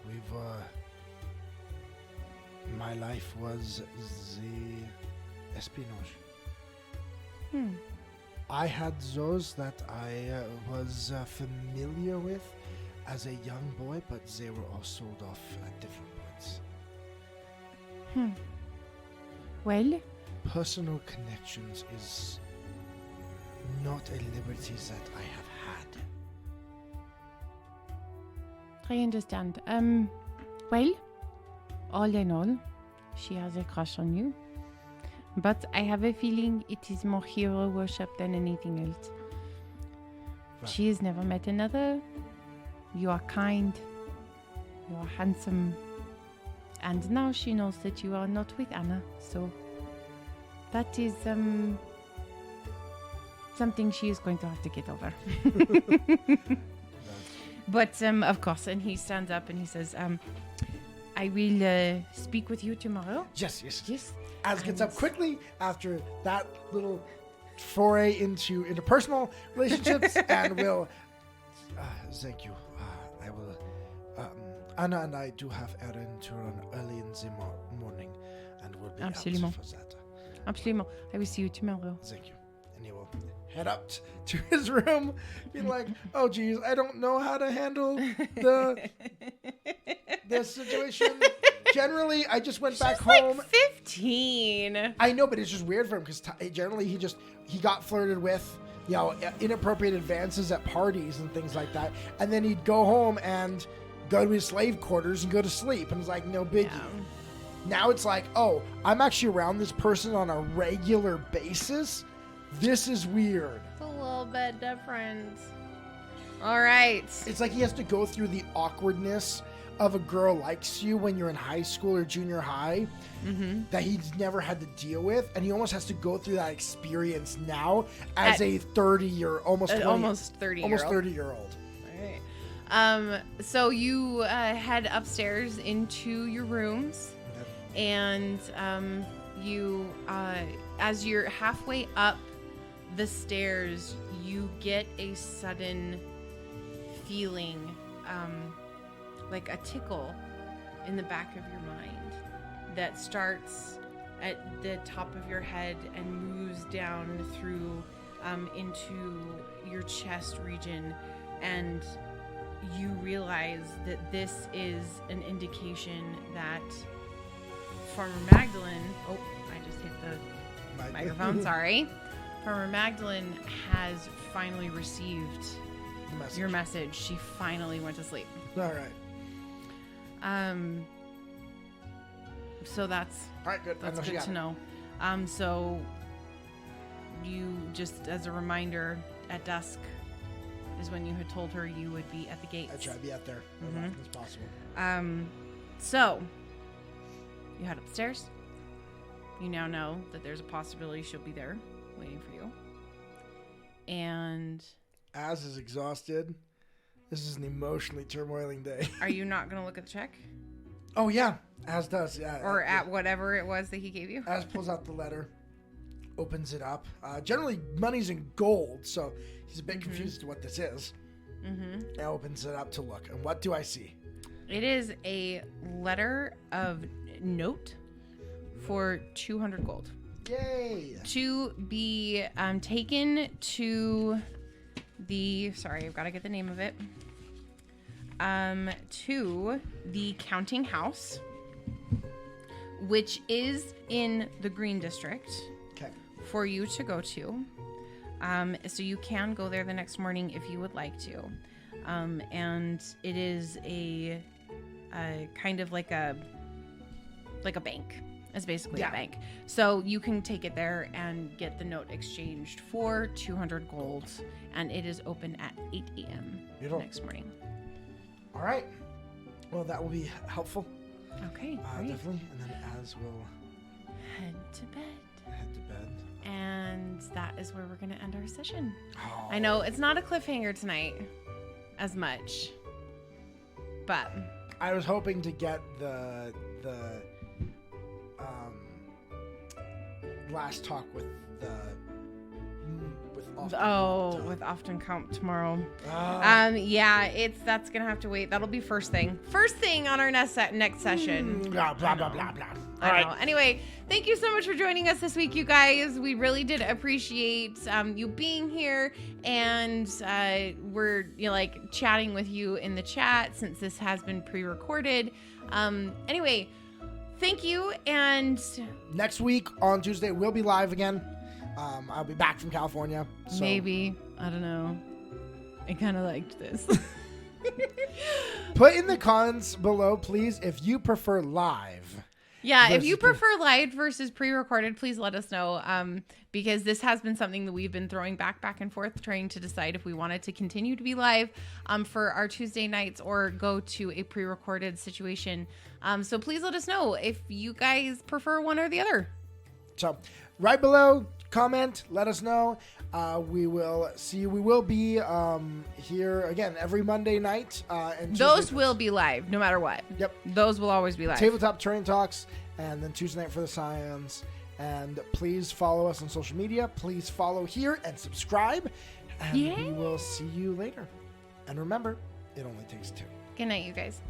[SPEAKER 2] my life was the espionage. I had those that I was familiar with as a young boy, but they were all sold off at different points.
[SPEAKER 3] Well?
[SPEAKER 2] Personal connections is not a liberty that I have had.
[SPEAKER 3] I understand. Well, all in all, she has a crush on you. But I have a feeling it is more hero worship than anything else. Right. She has never met another. You are kind. You are handsome. And now she knows that you are not with Anna. So that is something she is going to have to get over. But of course, and he stands up and he says, I will speak with you tomorrow.
[SPEAKER 2] Yes.
[SPEAKER 3] Az
[SPEAKER 2] gets up quickly after that little foray into interpersonal relationships and will... thank you. I will... Anna and I do have errand to run early in the morning and we'll be
[SPEAKER 3] Absolument.
[SPEAKER 2] out for that.
[SPEAKER 3] Absolument. I will see you tomorrow.
[SPEAKER 2] Thank you. And he will head up to his room, being like, oh, geez, I don't know how to handle the situation. Generally, I just went back home.
[SPEAKER 1] Like 15.
[SPEAKER 2] I know, but it's just weird for him because generally he got flirted with, inappropriate advances at parties and things like that. And then he'd go home and go to his slave quarters and go to sleep. And it's like, no biggie. Yeah. Now it's like, oh, I'm actually around this person on a regular basis. This is weird.
[SPEAKER 1] It's a little bit different. All right.
[SPEAKER 2] It's like he has to go through the awkwardness of a girl likes you when you're in high school or junior high that he's never had to deal with. And he almost has to go through that experience now as a 30-year, almost 30-year-old.
[SPEAKER 1] All right. So you head upstairs into your rooms. And you, as you're halfway up the stairs, you get a sudden feeling, like a tickle in the back of your mind that starts at the top of your head and moves down through into your chest region. And you realize that this is an indication that Farmer Magdalene, I just hit the microphone. Sorry. Farmer Magdalene has finally received your message. She finally went to sleep.
[SPEAKER 2] All right.
[SPEAKER 1] So that's
[SPEAKER 2] All right, good.
[SPEAKER 1] That's good to know. So you just as a reminder, at dusk is when you had told her you would be at the gates.
[SPEAKER 2] I try to be out there as often as possible.
[SPEAKER 1] So you head upstairs. You now know that there's a possibility she'll be there waiting for you. And
[SPEAKER 2] Az is exhausted. This is an emotionally turmoiling day.
[SPEAKER 1] Are you not going to look at the check?
[SPEAKER 2] Oh, yeah. Az does, yeah.
[SPEAKER 1] Or at whatever it was that he gave you?
[SPEAKER 2] Az pulls out the letter, opens it up. Generally, money's in gold, so he's a bit confused as to what this is. And opens it up to look. And what do I see?
[SPEAKER 1] It is a letter of note for 200 gold.
[SPEAKER 2] Yay!
[SPEAKER 1] To be taken to the... Sorry, I've got to get the name of it. To the counting house, which is in the Green District.
[SPEAKER 2] Okay.
[SPEAKER 1] For you to go to. So you can go there the next morning if you would like to. And it is a kind of like a bank. It's basically a bank. So you can take it there and get the note exchanged for 200 gold. And it is open at 8 a.m. next morning.
[SPEAKER 2] All right. Well, that will be helpful.
[SPEAKER 1] Okay, great.
[SPEAKER 2] Definitely. And then Az will
[SPEAKER 1] head to bed. And that is where we're going to end our session. Oh. I know it's not a cliffhanger tonight as much, but
[SPEAKER 2] I was hoping to get the last talk with
[SPEAKER 1] with Often Count tomorrow. Yeah, that's gonna have to wait. That'll be first thing on our next session.
[SPEAKER 2] Blah blah blah blah blah.
[SPEAKER 1] All right. Anyway, thank you so much for joining us this week, you guys. We really did appreciate you being here, and we're chatting with you in the chat since this has been pre-recorded. Anyway, thank you, and
[SPEAKER 2] next week on Tuesday we'll be live again. I'll be back from California. So.
[SPEAKER 1] Maybe. I don't know. I kind of liked this.
[SPEAKER 2] Put in the comments below, please, if you prefer live.
[SPEAKER 1] Yeah, if you prefer live versus pre-recorded, please let us know. Because this has been something that we've been throwing back and forth, trying to decide if we wanted to continue to be live for our Tuesday nights or go to a pre-recorded situation. So please let us know if you guys prefer one or the other.
[SPEAKER 2] So right below, comment, let us know. We will see you. We will be here again every Monday night. And
[SPEAKER 1] those will be live no matter what.
[SPEAKER 2] Yep.
[SPEAKER 1] Those will always be live.
[SPEAKER 2] Tabletop Terrain Talks, and then Tuesday night for the Scions. And please follow us on social media. Please follow here and subscribe. And we will see you later. And remember, it only takes two.
[SPEAKER 1] Good night, you guys.